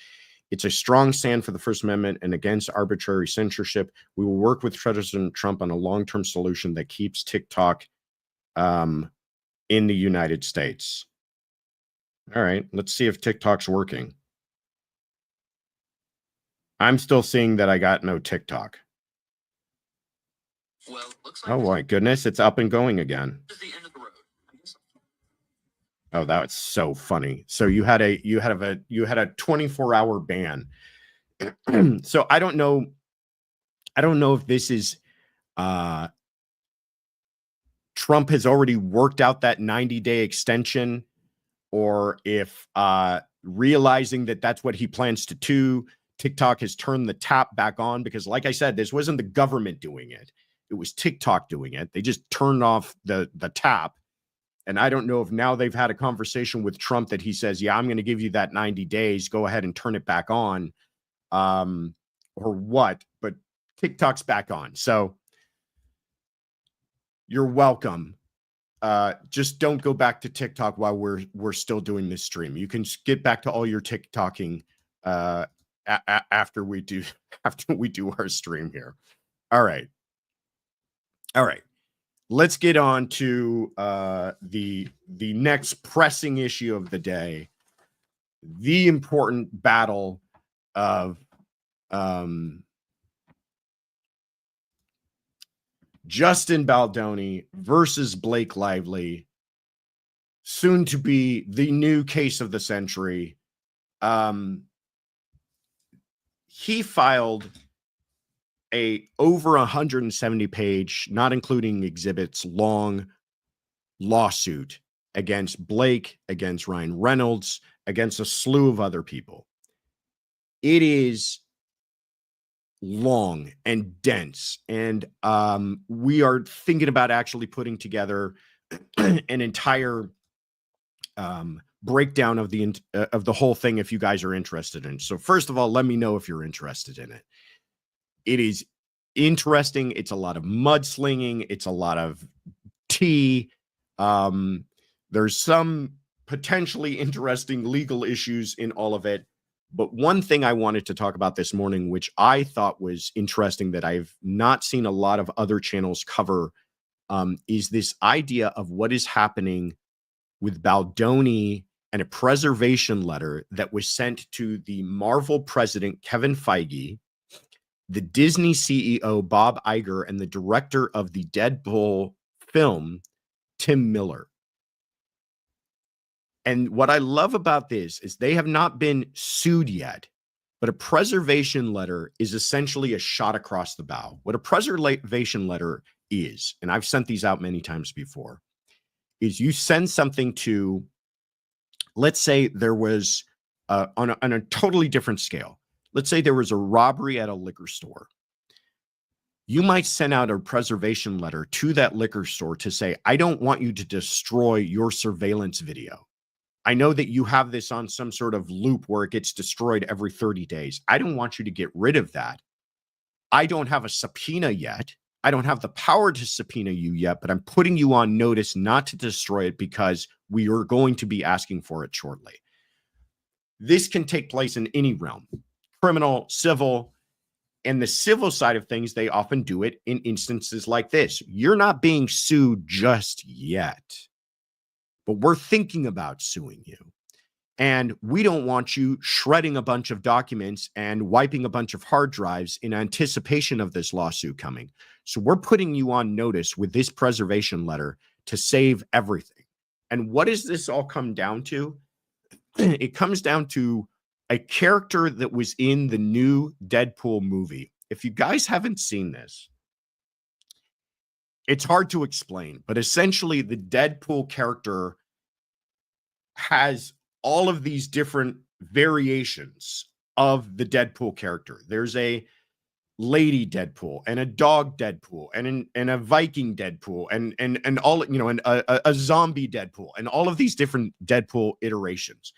It's a strong stand for the First Amendment and against arbitrary censorship. We will work with President Trump on a long-term solution that keeps TikTok in the United States. All right, let's see if TikTok's working. I'm still seeing that I got no TikTok. Well, looks like, oh my goodness, it's up and going again. This is the end of the road. Oh, that's so funny. So you had a 24-hour ban. So I don't know if this is Trump has already worked out that 90-day extension, or if realizing that that's what he plans to do, TikTok has turned the tap back on, because like I said, this wasn't the government doing it. It was TikTok doing it. They just turned off the tap. And I don't know if now they've had a conversation with Trump that he says, yeah, I'm going to give you that 90 days. Go ahead and turn it back on, or what. But TikTok's back on. So you're welcome. Just don't go back to TikTok while we're still doing this stream. You can get back to all your TikToking after we do our stream here. All right. let's get on to the next pressing issue of the day, the important battle of Justin Baldoni versus Blake Lively, soon to be the new case of the century. He filed a over 170 page, not including exhibits, long lawsuit against Blake, against Ryan Reynolds, against a slew of other people. It is long and dense, and we are thinking about actually putting together an entire breakdown of the whole thing if you guys are interested in it. So first of all, let me know if you're interested in it. It is interesting. It's a lot of mudslinging. It's a lot of tea. There's some potentially interesting legal issues in all of it. But one thing I wanted to talk about this morning, which I thought was interesting that I've not seen a lot of other channels cover, is this idea of what is happening with Baldoni and a preservation letter that was sent to the Marvel president, Kevin Feige, the Disney CEO, Bob Iger, and the director of the Deadpool film, Tim Miller. And what I love about this is they have not been sued yet, but a preservation letter is essentially a shot across the bow. What a preservation letter is, and I've sent these out many times before, is you send something to, let's say there was, on a totally different scale, let's say there was a robbery at a liquor store. You might send out a preservation letter to that liquor store to say, I don't want you to destroy your surveillance video. I know that you have this on some sort of loop where it gets destroyed every 30 days. I don't want you to get rid of that. I don't have a subpoena yet. I don't have the power to subpoena you yet, but I'm putting you on notice not to destroy it because we are going to be asking for it shortly. This can take place in any realm, criminal, civil. And the civil side of things, they often do it in instances like this. You're not being sued just yet, but we're thinking about suing you. And we don't want you shredding a bunch of documents and wiping a bunch of hard drives in anticipation of this lawsuit coming. So we're putting you on notice with this preservation letter to save everything. And what does this all come down to? It comes down to a character that was in the new Deadpool movie. If you guys haven't seen this, it's hard to explain, but essentially the Deadpool character has all of these different variations of the Deadpool character. There's a lady Deadpool and a dog Deadpool and a Viking Deadpool and all, you know, and a zombie Deadpool and all of these different Deadpool iterations.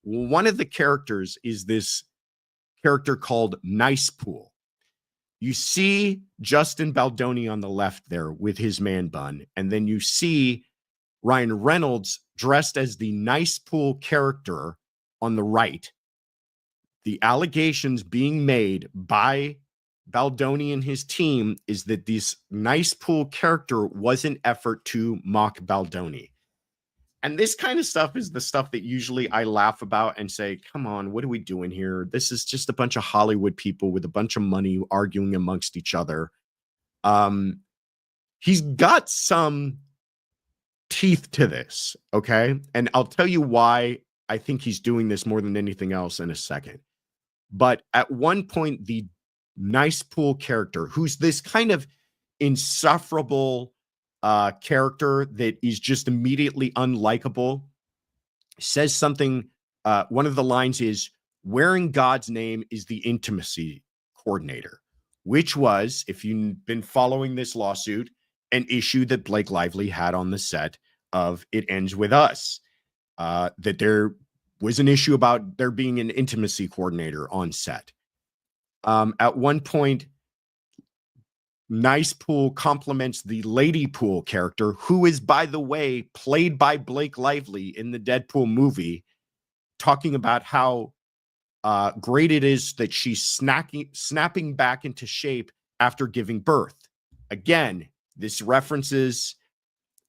One of the characters is this character called Nicepool. You see Justin Baldoni on the left there with his man bun, and then you see Ryan Reynolds dressed as the Nicepool character on the right. The allegations being made by Baldoni and his team is that this Nicepool character was an effort to mock Baldoni. And this kind of stuff is the stuff that usually I laugh about and say, come on, what are we doing here? This is just a bunch of Hollywood people with a bunch of money arguing amongst each other. He's got some teeth to this, okay? And I'll tell you why I think he's doing this more than anything else in a second. But at one point, the Nicepool character, who's this kind of insufferable character that is just immediately unlikable, says something. One of the lines is, wearing God's name is the intimacy coordinator, which was, if you've been following this lawsuit, an issue that Blake Lively had on the set of It Ends With Us, that there was an issue about there being an intimacy coordinator on set. At one point, Nicepool compliments the Ladypool character, who is, by the way, played by Blake Lively in the Deadpool movie, talking about how great it is that she's snapping back into shape after giving birth. Again, this references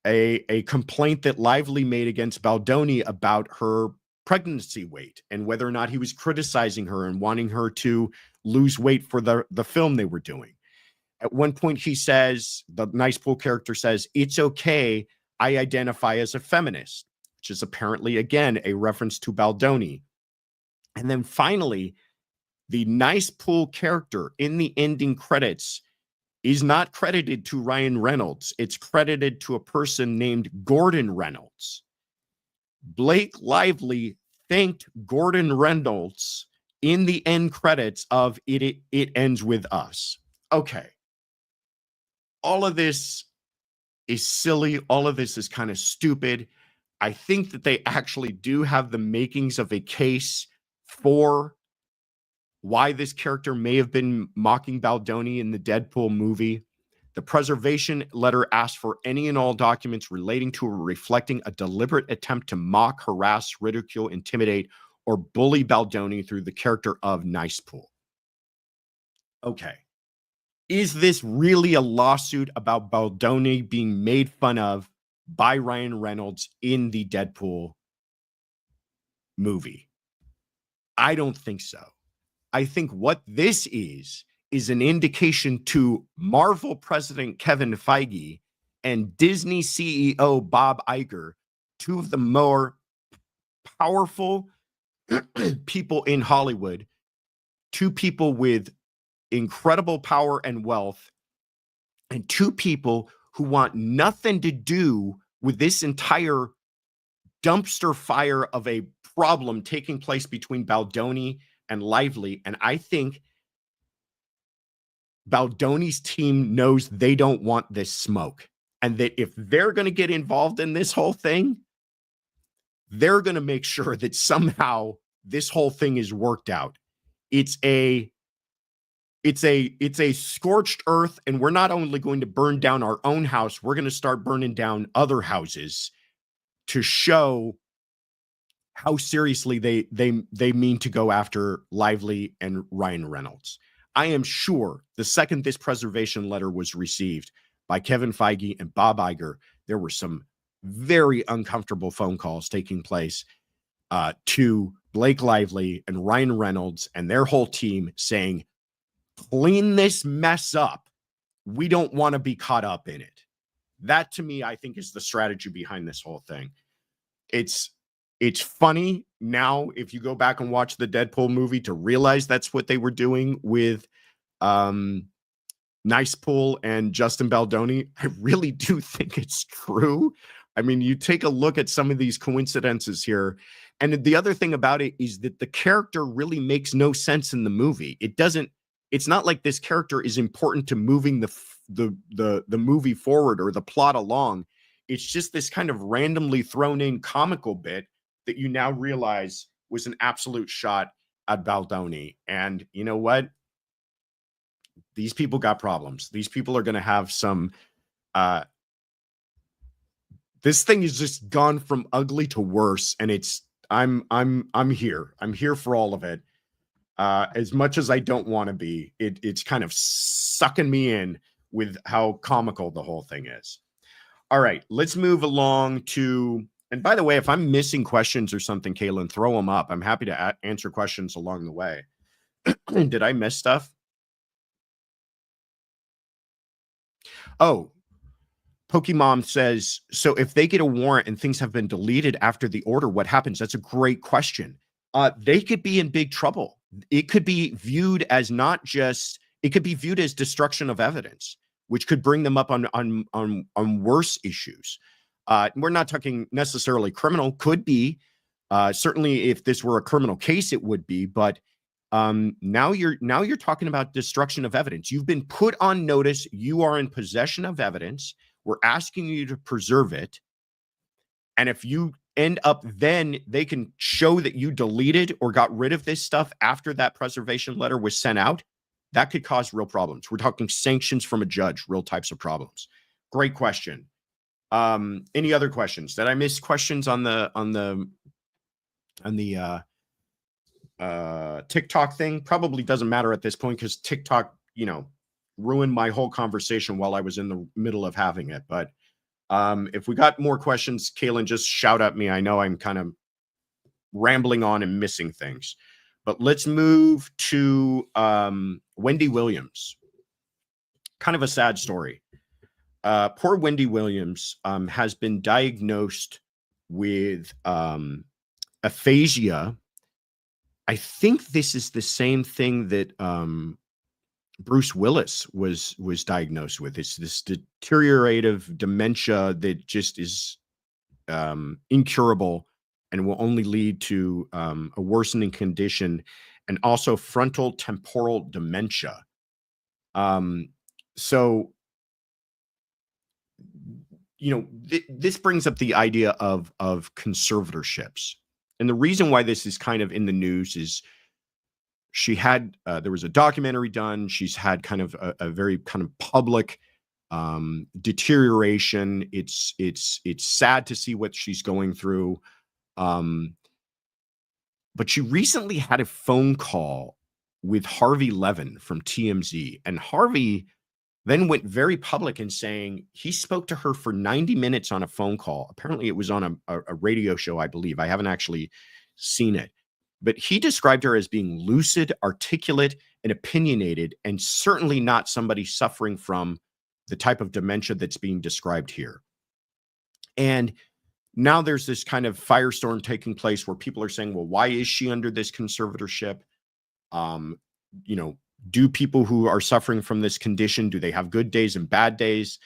a complaint that Lively made against Baldoni about her pregnancy weight and whether or not he was criticizing her and wanting her to lose weight for the film they were doing. At one point, he says, the Nicepool character says, "It's okay, I identify as a feminist," which is apparently, again, a reference to Baldoni. And then finally, the Nicepool character in the ending credits is not credited to Ryan Reynolds. It's credited to a person named Gordon Reynolds. Blake Lively thanked Gordon Reynolds in the end credits of It Ends With Us. Okay. All of this is silly. All of this is kind of stupid. I think that they actually do have the makings of a case for why this character may have been mocking Baldoni in the Deadpool movie. The preservation letter asked for any and all documents relating to or reflecting a deliberate attempt to mock, harass, ridicule, intimidate, or bully Baldoni through the character of Nicepool. Okay. Is this really a lawsuit about Baldoni being made fun of by Ryan Reynolds in the Deadpool movie? I don't think so. I think what this is an indication to Marvel president Kevin Feige and Disney CEO Bob Iger, two of the more powerful people in Hollywood, two people with incredible power and wealth, and two people who want nothing to do with this entire dumpster fire of a problem taking place between Baldoni and Lively. And I think Baldoni's team knows they don't want this smoke, and that if they're going to get involved in this whole thing, they're going to make sure that somehow this whole thing is worked out. It's a scorched earth, and we're not only going to burn down our own house, we're going to start burning down other houses to show how seriously they mean to go after Lively and Ryan Reynolds. I am sure the second this preservation letter was received by Kevin Feige and Bob Iger, there were some very uncomfortable phone calls taking place to Blake Lively and Ryan Reynolds and their whole team saying, clean this mess up. We don't want to be caught up in it. That, to me, I think is the strategy behind this whole thing. It's funny now, if you go back and watch the Deadpool movie, to realize that's what they were doing with Nicepool and Justin Baldoni. I really do think it's true. I mean, you take a look at some of these coincidences here. And the other thing about it is that the character really makes no sense in the movie. It's not like this character is important to moving the movie forward or the plot along. It's just this kind of randomly thrown in comical bit that you now realize was an absolute shot at Baldoni. And you know what? These people got problems. These people are going to have some, this thing has just gone from ugly to worse. And I'm here. I'm here for all of it. As much as I don't want to be, it's kind of sucking me in with how comical the whole thing is. All right, let's move along to, and by the way, if I'm missing questions or something, Kaylin, throw them up. I'm happy to answer questions along the way. Did I miss stuff? Oh, Pokemon says, so if they get a warrant and things have been deleted after the order, what happens? That's a great question. They could be in big trouble. It could be viewed as it could be viewed as destruction of evidence, which could bring them up on worse issues. We're not talking necessarily criminal, could be. Certainly if this were a criminal case, it would be, but now you're talking about destruction of evidence. You've been put on notice. You are in possession of evidence. We're asking you to preserve it. And if you end up, then they can show that you deleted or got rid of this stuff after that preservation letter was sent out. That could cause real problems. We're talking sanctions from a judge, real types of problems. Great question. Any other questions? Did I miss questions on the TikTok thing? Probably doesn't matter at this point because TikTok, ruined my whole conversation while I was in the middle of having it. But If we got more questions, Kaylin, just shout at me. I know I'm kind of rambling on and missing things. But let's move to Wendy Williams. Kind of a sad story. Poor Wendy Williams has been diagnosed with aphasia. I think this is the same thing that Bruce Willis was diagnosed with. It's this deteriorative dementia that just is incurable and will only lead to a worsening condition, and also frontal temporal dementia. So, you know, this brings up the idea of conservatorships. And the reason why this is kind of in the news is she had, there was a documentary done. She's had kind of a very kind of public deterioration. It's sad to see what she's going through. But she recently had a phone call with Harvey Levin from TMZ, and Harvey then went very public in saying he spoke to her for 90 minutes on a phone call. Apparently it was on a radio show, I believe. I haven't actually seen it, but he described her as being lucid, articulate, and opinionated, and certainly not somebody suffering from the type of dementia that's being described here. And now there's this kind of firestorm taking place where people are saying, well, why is she under this conservatorship? You know, do people who are suffering from this condition, do they have good days and bad days?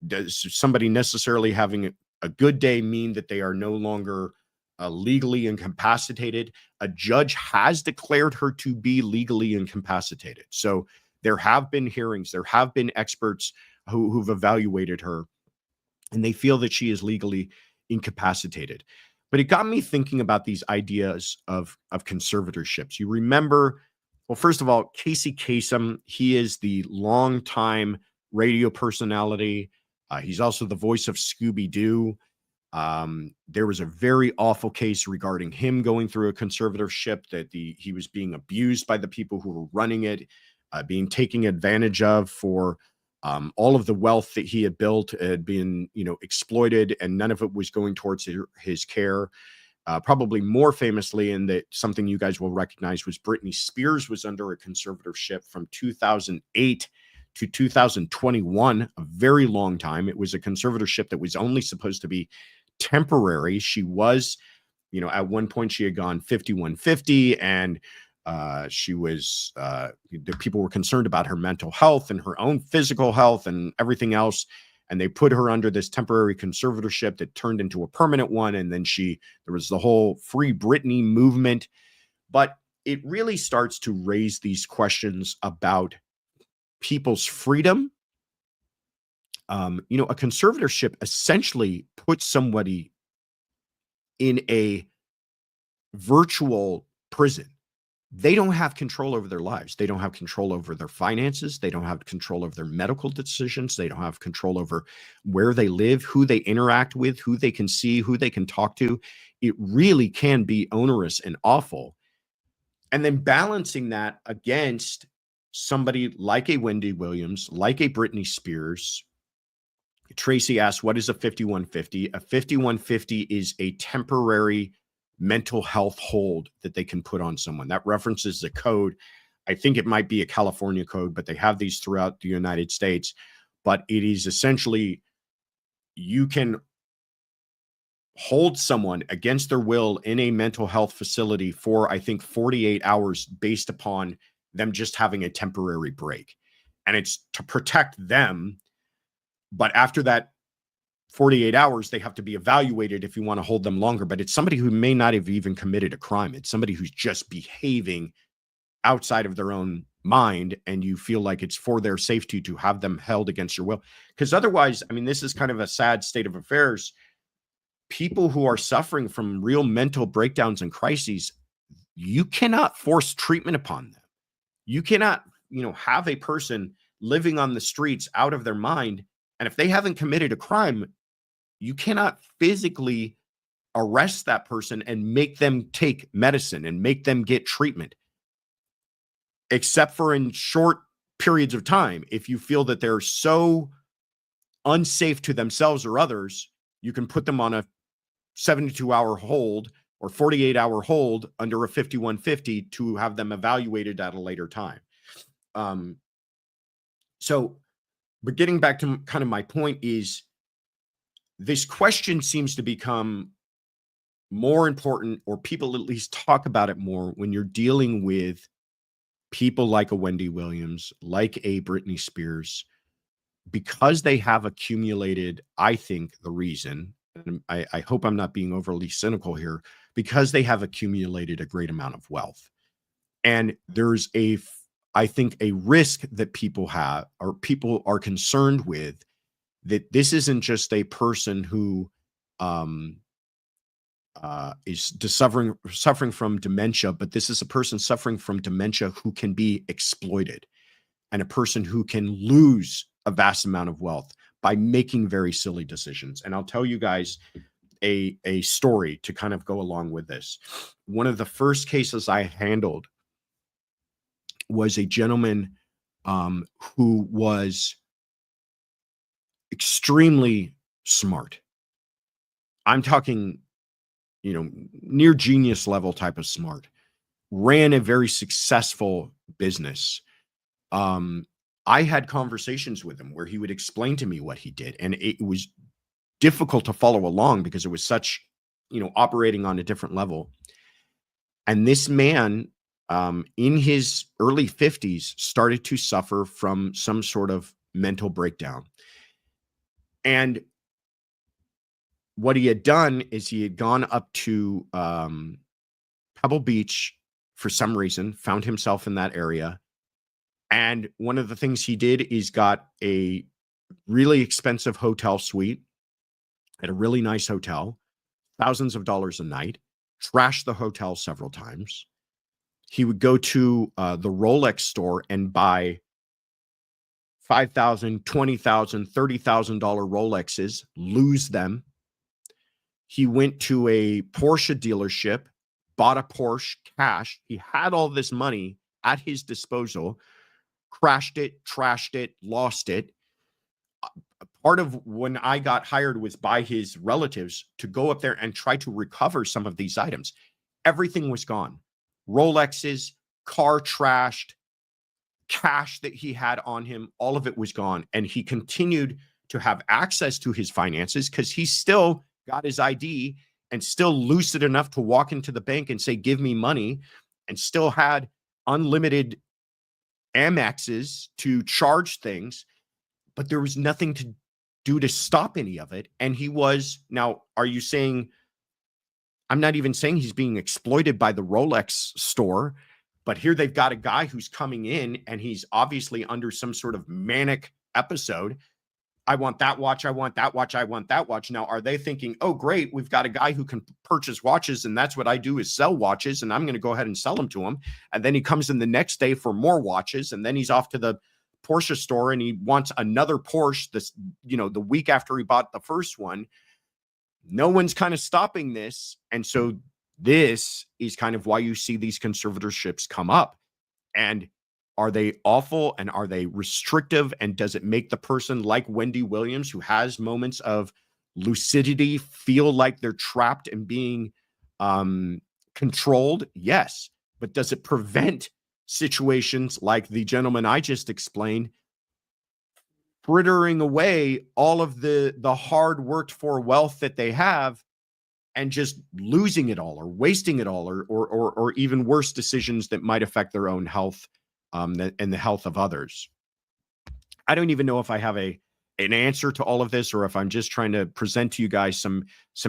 Does somebody necessarily having a good day mean that they are no longer legally incapacitated? A judge has declared her to be legally incapacitated. So there have been hearings, there have been experts who've evaluated her, and they feel that she is legally incapacitated. But it got me thinking about these ideas of conservatorships. You remember, well, first of all, Casey Kasem, he is the longtime radio personality. He's also the voice of Scooby-Doo. There was a very awful case regarding him going through a conservatorship, that he was being abused by the people who were running it, being taken advantage of for all of the wealth that he had built had been, you know, exploited, and none of it was going towards his care. Probably more famously, and that something you guys will recognize, was Britney Spears was under a conservatorship from 2008 to 2021, a very long time. It was a conservatorship that was only supposed to be temporary. She was, you know, at one point she had gone 5150, and she was, the people were concerned about her mental health and her own physical health and everything else. And they put her under this temporary conservatorship that turned into a permanent one. And then there was the whole Free Britney movement. But it really starts to raise these questions about people's freedom. You know, a conservatorship essentially puts somebody in a virtual prison. They don't have control over their lives. They don't have control over their finances. They don't have control over their medical decisions. They don't have control over where they live, who they interact with, who they can see, who they can talk to. It really can be onerous and awful. And then balancing that against somebody like a Wendy Williams, like a Britney Spears. Tracy asked, what is a 5150? A 5150 is a temporary mental health hold that they can put on someone. That references the code. I think it might be a California code, but they have these throughout the United States. But it is essentially, you can hold someone against their will in a mental health facility for, I think, 48 hours based upon them just having a temporary break. And it's to protect them. But after that 48 hours, they have to be evaluated if you want to hold them longer. But it's somebody who may not have even committed a crime. It's somebody who's just behaving outside of their own mind, and you feel like it's for their safety to have them held against your will. Because otherwise, I mean, this is kind of a sad state of affairs. People who are suffering from real mental breakdowns and crises, you cannot force treatment upon them. You cannot, you know, have a person living on the streets out of their mind. And if they haven't committed a crime, you cannot physically arrest that person and make them take medicine and make them get treatment, except for in short periods of time. If you feel that they're so unsafe to themselves or others, you can put them on a 72-hour hold or 48-hour hold under a 5150 to have them evaluated at a later time. But getting back to kind of my point is, this question seems to become more important, or people at least talk about it more, when you're dealing with people like a Wendy Williams, like a Britney Spears, because they have accumulated, I think the reason, and I hope I'm not being overly cynical here, because they have accumulated a great amount of wealth. And there's I think a risk that people have, or people are concerned with, that this isn't just a person who is suffering from dementia, but this is a person suffering from dementia who can be exploited, and a person who can lose a vast amount of wealth by making very silly decisions. And I'll tell you guys a story to kind of go along with this. One of the first cases I handled was a gentleman who was extremely smart. I'm talking, near genius level type of smart. Ran a very successful business. I had conversations with him where he would explain to me what he did, and it was difficult to follow along because it was such, operating on a different level. And this man, in his early 50s, started to suffer from some sort of mental breakdown. And what he had done is he had gone up to Pebble Beach for some reason, found himself in that area. And one of the things he did is got a really expensive hotel suite at a really nice hotel, thousands of dollars a night, trashed the hotel several times. He would go to the Rolex store and buy $5,000, $20,000, $30,000 Rolexes, lose them. He went to a Porsche dealership, bought a Porsche cash. He had all this money at his disposal, crashed it, trashed it, lost it. Part of when I got hired was by his relatives to go up there and try to recover some of these items. Everything was gone. Rolexes, car trashed, cash that he had on him, all of it was gone. And he continued to have access to his finances because he still got his ID and still lucid enough to walk into the bank and say, give me money, and still had unlimited Amexes to charge things, but there was nothing to do to stop any of it. And he was, now, are you saying, I'm not even saying he's being exploited by the Rolex store, but here they've got a guy who's coming in and he's obviously under some sort of manic episode. I want that watch. I want that watch. I want that watch. Now, are they thinking, oh, great, we've got a guy who can purchase watches, and that's what I do is sell watches, and I'm going to go ahead and sell them to him. And then he comes in the next day for more watches, and then he's off to the Porsche store and he wants another Porsche the week after he bought the first one. No one's kind of stopping this. And so this is kind of why you see these conservatorships come up. And are they awful, and are they restrictive? And does it make the person like Wendy Williams, who has moments of lucidity, feel like they're trapped and being controlled? Yes. But does it prevent situations like the gentleman I just explained, frittering away all of the hard worked for wealth that they have and just losing it all, or wasting it all, or even worse, decisions that might affect their own health and the health of others? I don't even know if I have an answer to all of this, or if I'm just trying to present to you guys some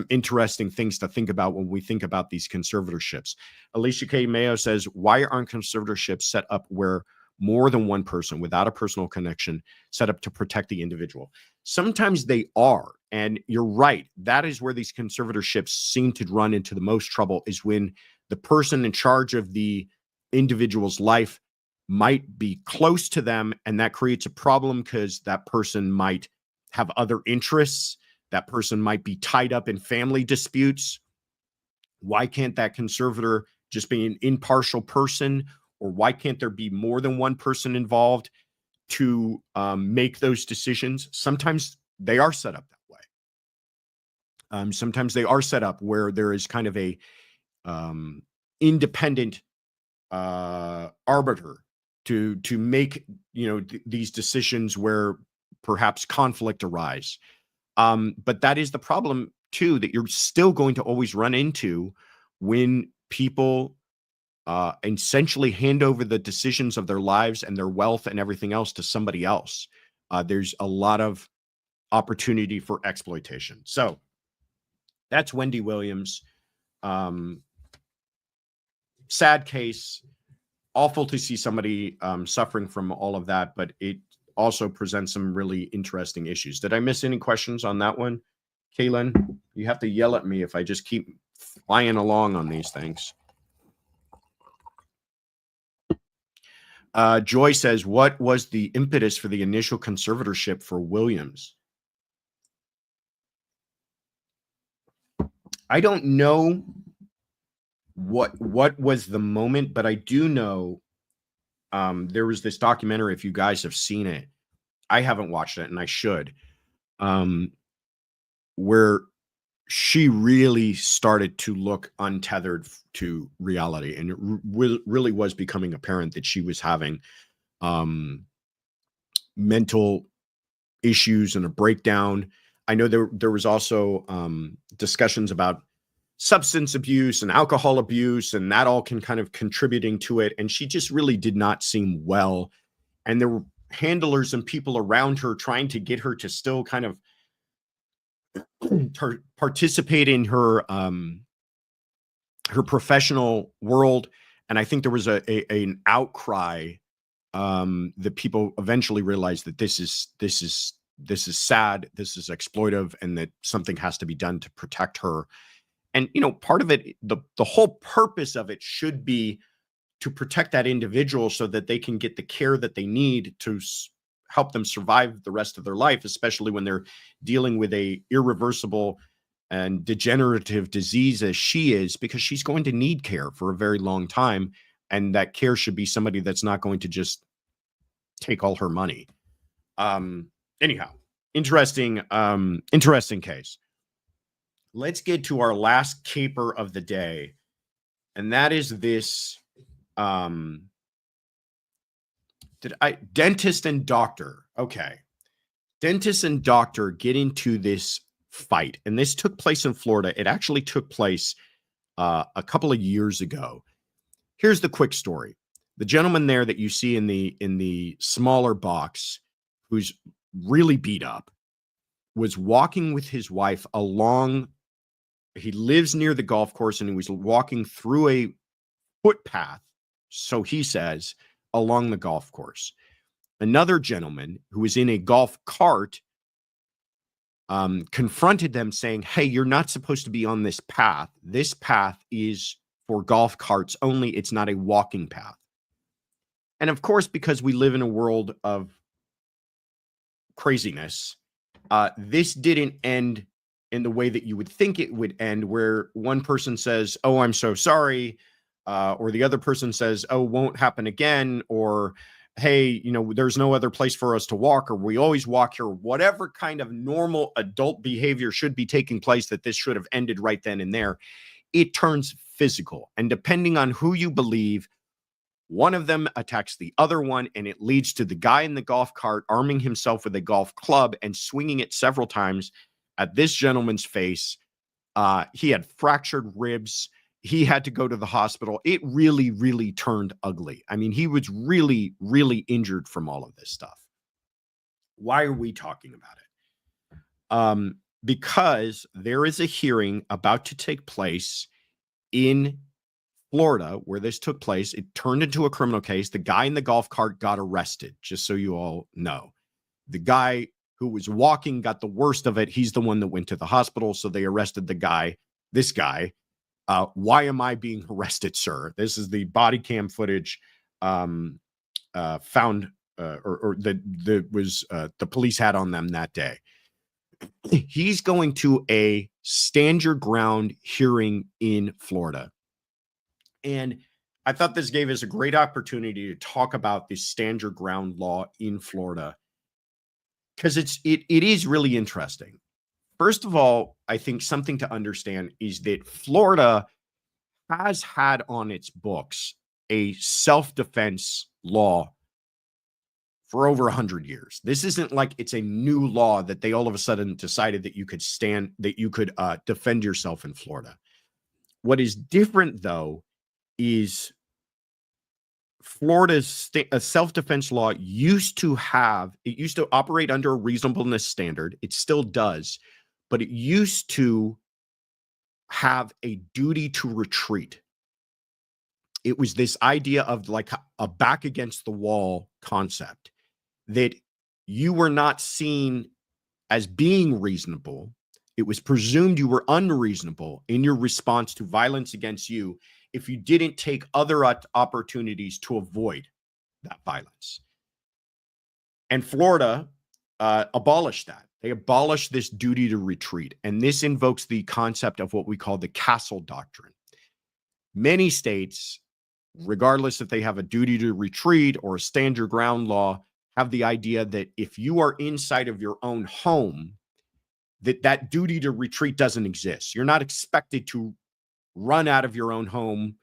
interesting things to think about when we think about these conservatorships. Alicia K. Mayo says, why aren't conservatorships set up where more than one person without a personal connection set up to protect the individual? Sometimes they are. And you're right. That is where these conservatorships seem to run into the most trouble, is when the person in charge of the individual's life might be close to them. And that creates a problem because that person might have other interests. That person might be tied up in family disputes. Why can't that conservator just be an impartial person? Or why can't there be more than one person involved to make those decisions? Sometimes they are set up that way. Sometimes they are set up where there is kind of a independent arbiter to make, these decisions where perhaps conflict arise. But that is the problem too, that you're still going to always run into when people essentially hand over the decisions of their lives and their wealth and everything else to somebody else. There's a lot of opportunity for exploitation. So that's Wendy Williams. Sad case. Awful to see somebody suffering from all of that, but it also presents some really interesting issues. Did I miss any questions on that one? Kaylin, you have to yell at me if I just keep flying along on these things. Joy says, what was the impetus for the initial conservatorship for Williams? I don't know what was the moment, but I do know there was this documentary, if you guys have seen it. I haven't watched it, and I should, where she really started to look untethered to reality, and it really was becoming apparent that she was having mental issues and a breakdown. I know there was also discussions about substance abuse and alcohol abuse, and that all can kind of contributing to it. And she just really did not seem well. And there were handlers and people around her trying to get her to still kind of participate in her her professional world. And I think there was an outcry that people eventually realized that this is sad, this is exploitive, and that something has to be done to protect her. And, part of it, the whole purpose of it should be to protect that individual so that they can get the care that they need to help them survive the rest of their life, especially when they're dealing with a irreversible and degenerative disease as she is, because she's going to need care for a very long time. And that care should be somebody that's not going to just take all her money. Anyhow, interesting case. Let's get to our last caper of the day. And that is this, dentist and doctor. Okay. Dentist and doctor get into this fight. And this took place in Florida. It actually took place a couple of years ago. Here's the quick story. The gentleman there that you see in the smaller box, who's really beat up, was walking with his wife along. He lives near the golf course, and he was walking through a footpath, so he says, along the golf course. Another gentleman who was in a golf cart confronted them saying, hey, you're not supposed to be on this path. This path is for golf carts only. It's not a walking path. And of course, because we live in a world of craziness, this didn't end in the way that you would think it would end, where one person says, oh, I'm so sorry, or the other person says, oh, won't happen again, or hey, there's no other place for us to walk, or we always walk here. Whatever kind of normal adult behavior should be taking place, that this should have ended right then and there. It turns physical. And depending on who you believe, one of them attacks the other one, and it leads to the guy in the golf cart arming himself with a golf club and swinging it several times at this gentleman's face. He had fractured ribs. He had to go to the hospital. It really, really turned ugly. I mean, he was really, really injured from all of this stuff. Why are we talking about it? Because there is a hearing about to take place in Florida where this took place. It turned into a criminal case. The guy in the golf cart got arrested, just so you all know. The guy who was walking got the worst of it. He's the one that went to the hospital, so they arrested this guy. Why am I being arrested, sir? This is the body cam footage found, or that was the police had on them that day. He's going to a stand your ground hearing in Florida. And I thought this gave us a great opportunity to talk about the stand your ground law in Florida. because it is really interesting. First of all, I think something to understand is that Florida has had on its books a self-defense law for over 100 years. This isn't like it's a new law that they all of a sudden decided that you could defend yourself in Florida. What is different, though, is Florida's self-defense law used to operate under a reasonableness standard. It still does, but it used to have a duty to retreat. It was this idea of like a back against the wall concept, that you were not seen as being reasonable. It was presumed you were unreasonable in your response to violence against you if you didn't take other opportunities to avoid that violence. And Florida abolished that. They abolished this duty to retreat. And this invokes the concept of what we call the castle doctrine. Many states, regardless if they have a duty to retreat or a stand your ground law, have the idea that if you are inside of your own home, that duty to retreat doesn't exist. You're not expected to run out of your own home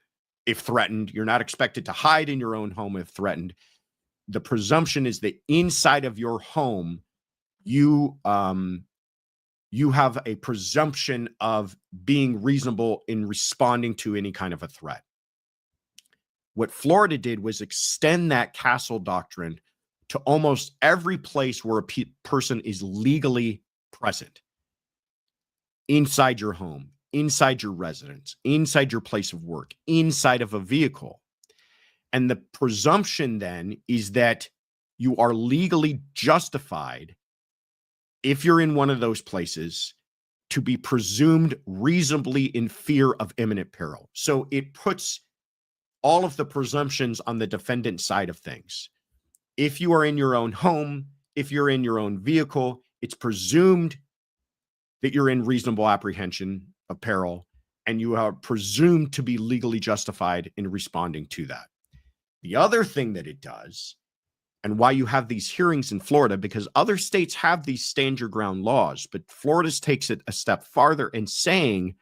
if threatened. You're not expected to hide in your own home if threatened. The presumption is that inside of your home, you have a presumption of being reasonable in responding to any kind of a threat. What Florida did was extend that castle doctrine to almost every place where a person is legally present. Inside your home, inside your residence, inside your place of work, inside of a vehicle. And the presumption then is that you are legally justified, if you're in one of those places, to be presumed reasonably in fear of imminent peril. So it puts all of the presumptions on the defendant's side of things. If you are in your own home, if you're in your own vehicle, it's presumed that you're in reasonable apprehension of peril, and you are presumed to be legally justified in responding to that. The other thing that it does, and why you have these hearings in Florida, because other states have these stand your ground laws, but Florida takes it a step farther in saying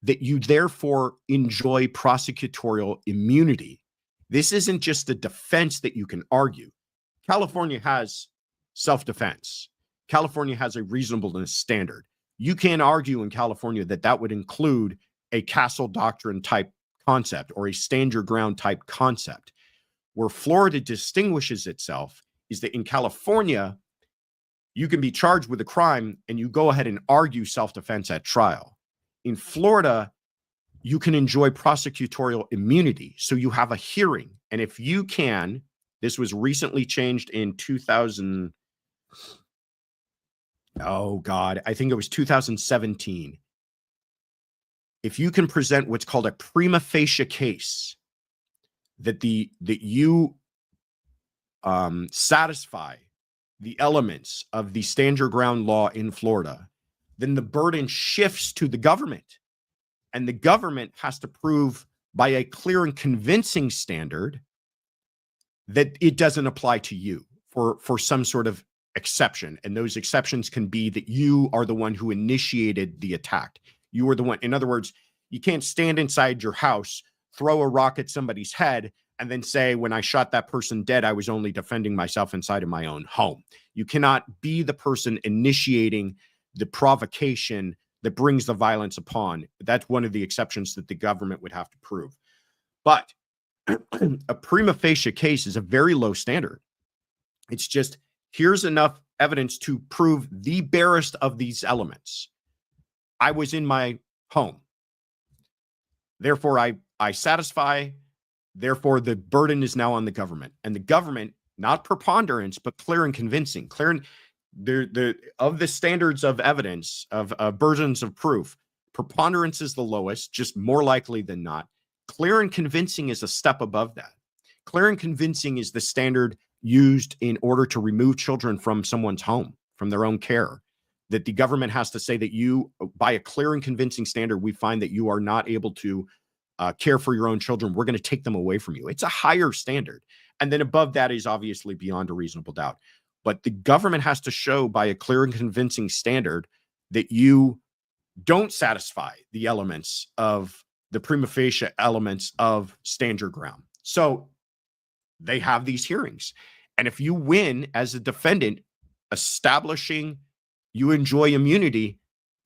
that you therefore enjoy prosecutorial immunity. This isn't just a defense that you can argue. California has self-defense. California has a reasonableness standard. You can't argue in California that would include a castle doctrine type concept or a stand your ground type concept. Where Florida distinguishes itself is that in California, you can be charged with a crime and you go ahead and argue self-defense at trial. In Florida, you can enjoy prosecutorial immunity. So you have a hearing. And if you can, this was recently changed in 2000. Oh God, I think it was 2017. If you can present what's called a prima facie case that you satisfy the elements of the stand your ground law in Florida, then the burden shifts to the government. And the government has to prove by a clear and convincing standard that it doesn't apply to you for some sort of exception. And those exceptions can be that you are the one who initiated the attack. You were the one. In other words, you can't stand inside your house, throw a rock at somebody's head, and then say, when I shot that person dead, I was only defending myself inside of my own home. You cannot be the person initiating the provocation that brings the violence upon. That's one of the exceptions that the government would have to prove. But a prima facie case is a very low standard. It's just, here's enough evidence to prove the barest of these elements. I was in my home. Therefore, I satisfy. Therefore, the burden is now on the government. And the government, not preponderance, but clear and convincing. Clear and of the standards of evidence, of burdens of proof, preponderance is the lowest, just more likely than not. Clear and convincing is a step above that. Clear and convincing is the standard used in order to remove children from someone's home, from their own care. That the government has to say that you, by a clear and convincing standard, we find that you are not able to care for your own children. We're going to take them away from you. It's a higher standard. And then above that is obviously beyond a reasonable doubt. but the government has to show by a clear and convincing standard that you don't satisfy the elements of the prima facie elements of stand your ground. So they have these hearings. And if you win as a defendant, establishing you enjoy immunity,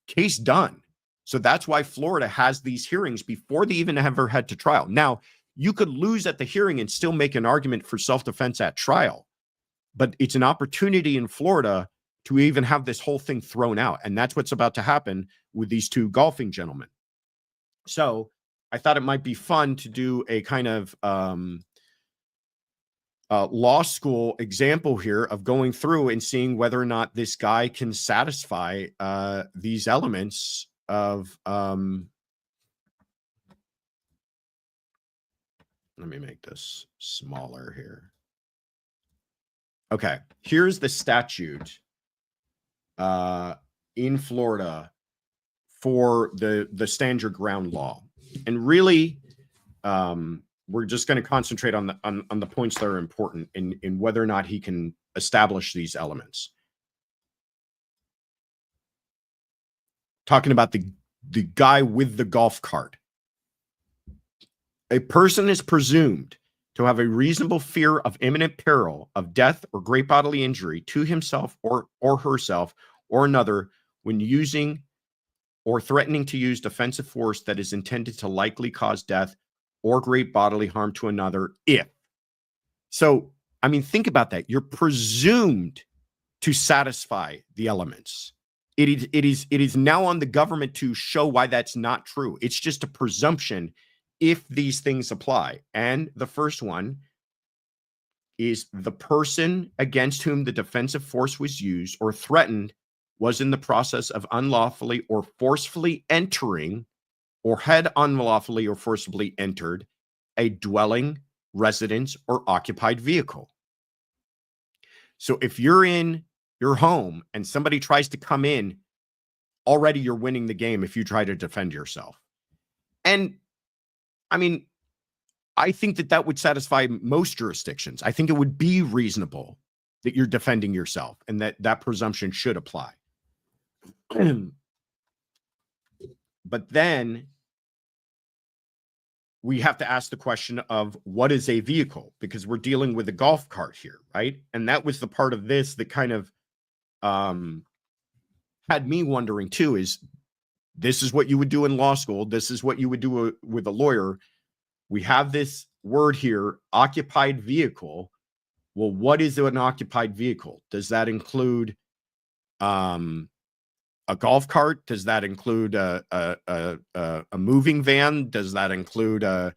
case done. So that's why Florida has these hearings before they even ever head to trial. Now, you could lose at the hearing and still make an argument for self-defense at trial, but it's an opportunity in Florida to even have this whole thing thrown out. And that's what's about to happen with these two golfing gentlemen. So I thought it might be fun to do a kind of law school example here of going through and seeing whether or not this guy can satisfy these elements of let me make this smaller here. Okay, here's the statute in Florida for the stand your ground law. And really, we're just going to concentrate on the points that are important in whether or not he can establish these elements. Talking about the guy with the golf cart. A person is presumed to have a reasonable fear of imminent peril of death or great bodily injury to himself or herself or another when using or threatening to use defensive force that is intended to likely cause death or great bodily harm to another if. So, I mean, think about that. You're presumed to satisfy the elements. It is now on the government to show why that's not true. It's just a presumption if these things apply. And the first one is the person against whom the defensive force was used or threatened was in the process of unlawfully or forcefully entering or had unlawfully or forcibly entered a dwelling, residence, or occupied vehicle. So if you're in your home and somebody tries to come in, already you're winning the game if you try to defend yourself. And I mean, I think that would satisfy most jurisdictions. I think it would be reasonable that you're defending yourself and that presumption should apply. But then we have to ask the question of what is a vehicle, because we're dealing with a golf cart here, right? And that was the part of this that kind of had me wondering too, is this is what you would do in law school. This is what you would do with a lawyer. We have this word here, occupied vehicle. Well, what is an occupied vehicle? Does that include a golf cart? Does that include a moving van? Does that include a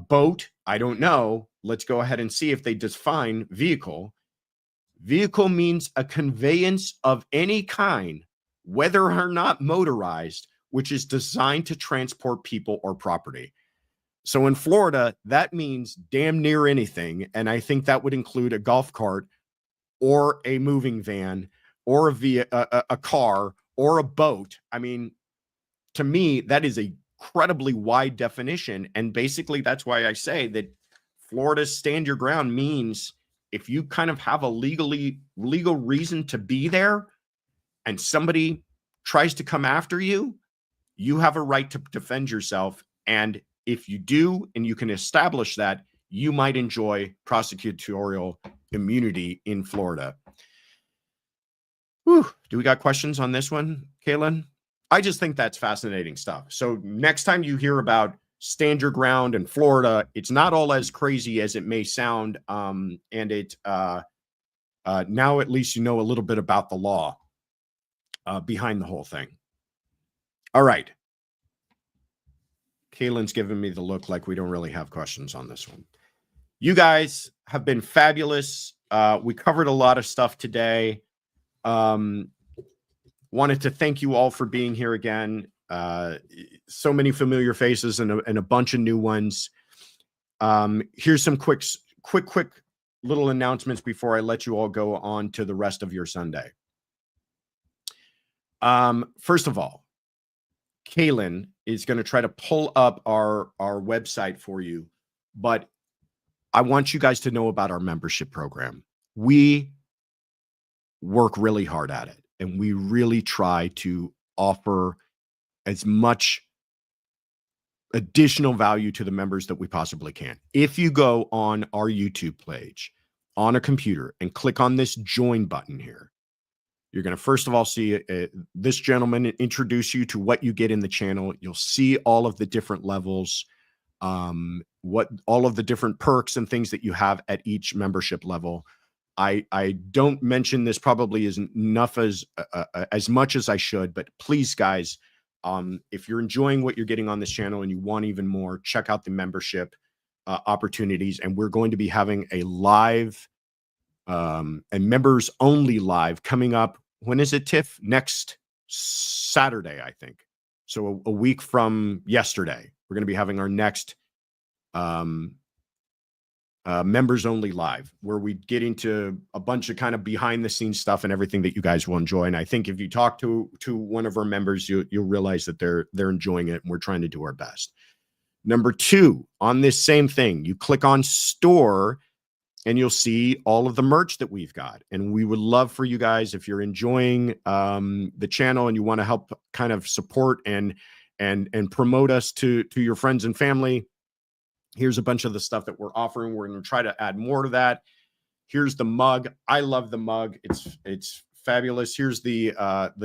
boat? I don't know. Let's go ahead and see if they define vehicle. Vehicle means a conveyance of any kind, whether or not motorized, which is designed to transport people or property. So in Florida, that means damn near anything. And I think that would include a golf cart or a moving van or a car or a boat. I mean, to me, that is a incredibly wide definition. And basically, that's why I say that Florida's stand your ground means if you kind of have a legal reason to be there and somebody tries to come after you, you have a right to defend yourself. And if you do, and you can establish that, you might enjoy prosecutorial immunity in Florida. Whew. Do we got questions on this one, Kaylin? I just think that's fascinating stuff. So next time you hear about stand your ground in Florida, it's not all as crazy as it may sound. And it now at least you know a little bit about the law behind the whole thing. All right. Kaylin's giving me the look like we don't really have questions on this one. You guys have been fabulous. We covered a lot of stuff today. Wanted to thank you all for being here again. So many familiar faces and a bunch of new ones. Here's some quick little announcements before I let you all go on to the rest of your Sunday. First of all, Kaylin is going to try to pull up our website for you, but I want you guys to know about our membership program. We work really hard at it. And we really try to offer as much additional value to the members that we possibly can. If you go on our YouTube page on a computer and click on this join button here, you're going to first of all see this gentleman introduce you to what you get in the channel. You'll see all of the different levels, what all of the different perks and things that you have at each membership level. I don't mention this probably as enough as much as I should, but please, guys, if you're enjoying what you're getting on this channel and you want even more, check out the membership opportunities. And we're going to be having a live and members only live coming up. When is it, Tiff? Next Saturday, I think. So a week from yesterday, we're going to be having our next members only live, where we get into a bunch of kind of behind the scenes stuff and everything that you guys will enjoy. And I think if you talk to one of our members, you'll realize that they're enjoying it, and we're trying to do our best. Number 2, on this same thing, you click on store and you'll see all of the merch that we've got. And we would love for you guys, if you're enjoying the channel and you want to help kind of support and promote us to your friends and family, here's a bunch of the stuff that we're offering. We're going to try to add more to that. Here's the mug. I love the mug. It's fabulous. Here's the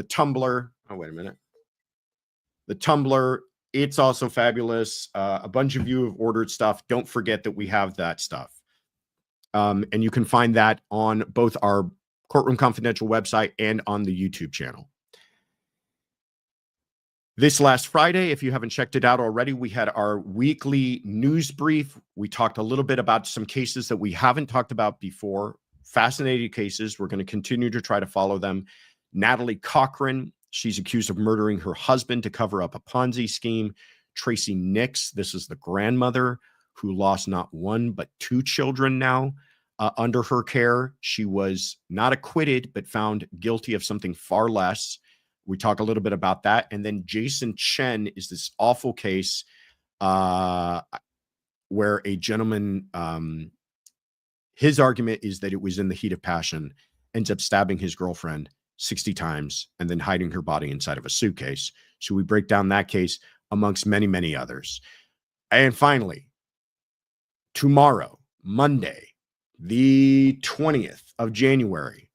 tumbler. Oh, wait a minute. The tumbler. It's also fabulous. A bunch of you have ordered stuff. Don't forget that we have that stuff. And you can find that on both our Courtroom Confidential website and on the YouTube channel. This last Friday, if you haven't checked it out already, we had our weekly news brief. We talked a little bit about some cases that we haven't talked about before. Fascinating cases. We're going to continue to try to follow them. Natalie Cochran, she's accused of murdering her husband to cover up a Ponzi scheme. Tracy Nix, this is the grandmother who lost not 1 but 2 children now under her care. She was not acquitted, but found guilty of something far less. We talk a little bit about that. And then Jason Chen is this awful case where a gentleman, his argument is that it was in the heat of passion, ends up stabbing his girlfriend 60 times and then hiding her body inside of a suitcase. So we break down that case amongst many, many others. And finally, tomorrow, Monday, the 20th of January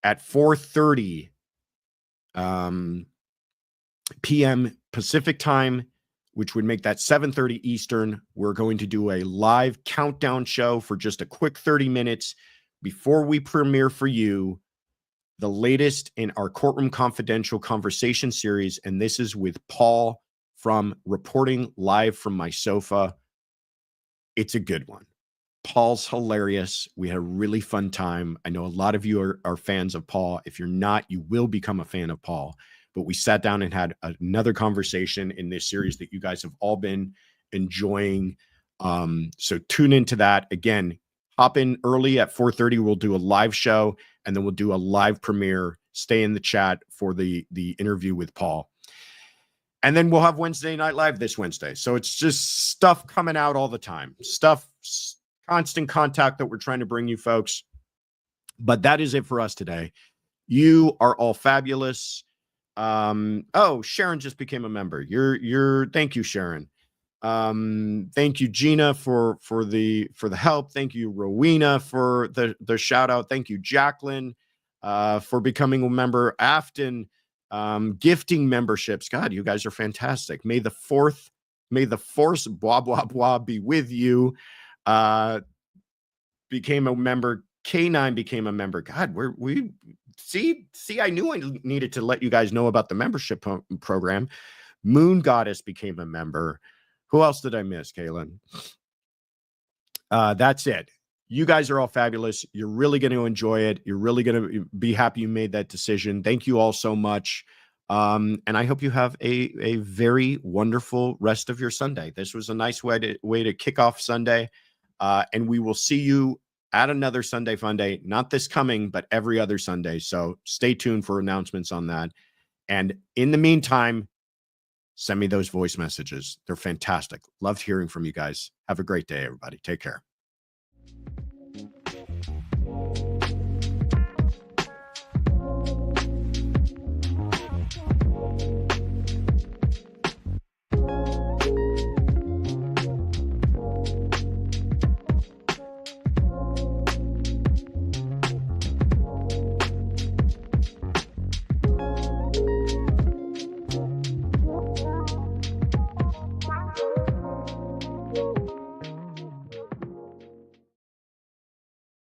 at 4:30 p.m. Pacific time, which would make that 7:30 Eastern, we're going to do a live countdown show for just a quick 30 minutes before we premiere for you the latest in our Courtroom Confidential conversation series. And this is with Paul from Reporting Live from My Sofa. It's a good one. Paul's hilarious. We had a really fun time. I know a lot of you are fans of Paul. If you're not, you will become a fan of Paul. But we sat down and had another conversation in this series that you guys have all been enjoying. So tune into that. Again, hop in early at 4:30. We'll do a live show, and then we'll do a live premiere. Stay in the chat for the interview with Paul. And then we'll have Wednesday Night Live this Wednesday. So it's just stuff coming out all the time. Constant contact that we're trying to bring you folks. But that is it for us today. You are all fabulous. Oh, Sharon just became a member. Thank you, Sharon. Thank you, Gina, for the help. Thank you, Rowena, for the shout out. Thank you, Jacqueline, for becoming a member. Afton, gifting memberships. God, you guys are fantastic. May the force blah blah blah be with you. Became a member. K9 became a member. God, we see, I knew I needed to let you guys know about the membership program. Moon Goddess became a member. Who else did I miss, Kaylin? That's it. You guys are all fabulous. You're really going to enjoy it. You're really going to be happy you made that decision. Thank you all so much. And I hope you have a very wonderful rest of your Sunday. This was a nice way to kick off Sunday. And we will see you at another Sunday Fun Day, not this coming, but every other Sunday. So stay tuned for announcements on that. And in the meantime, send me those voice messages. They're fantastic. Love hearing from you guys. Have a great day, everybody. Take care.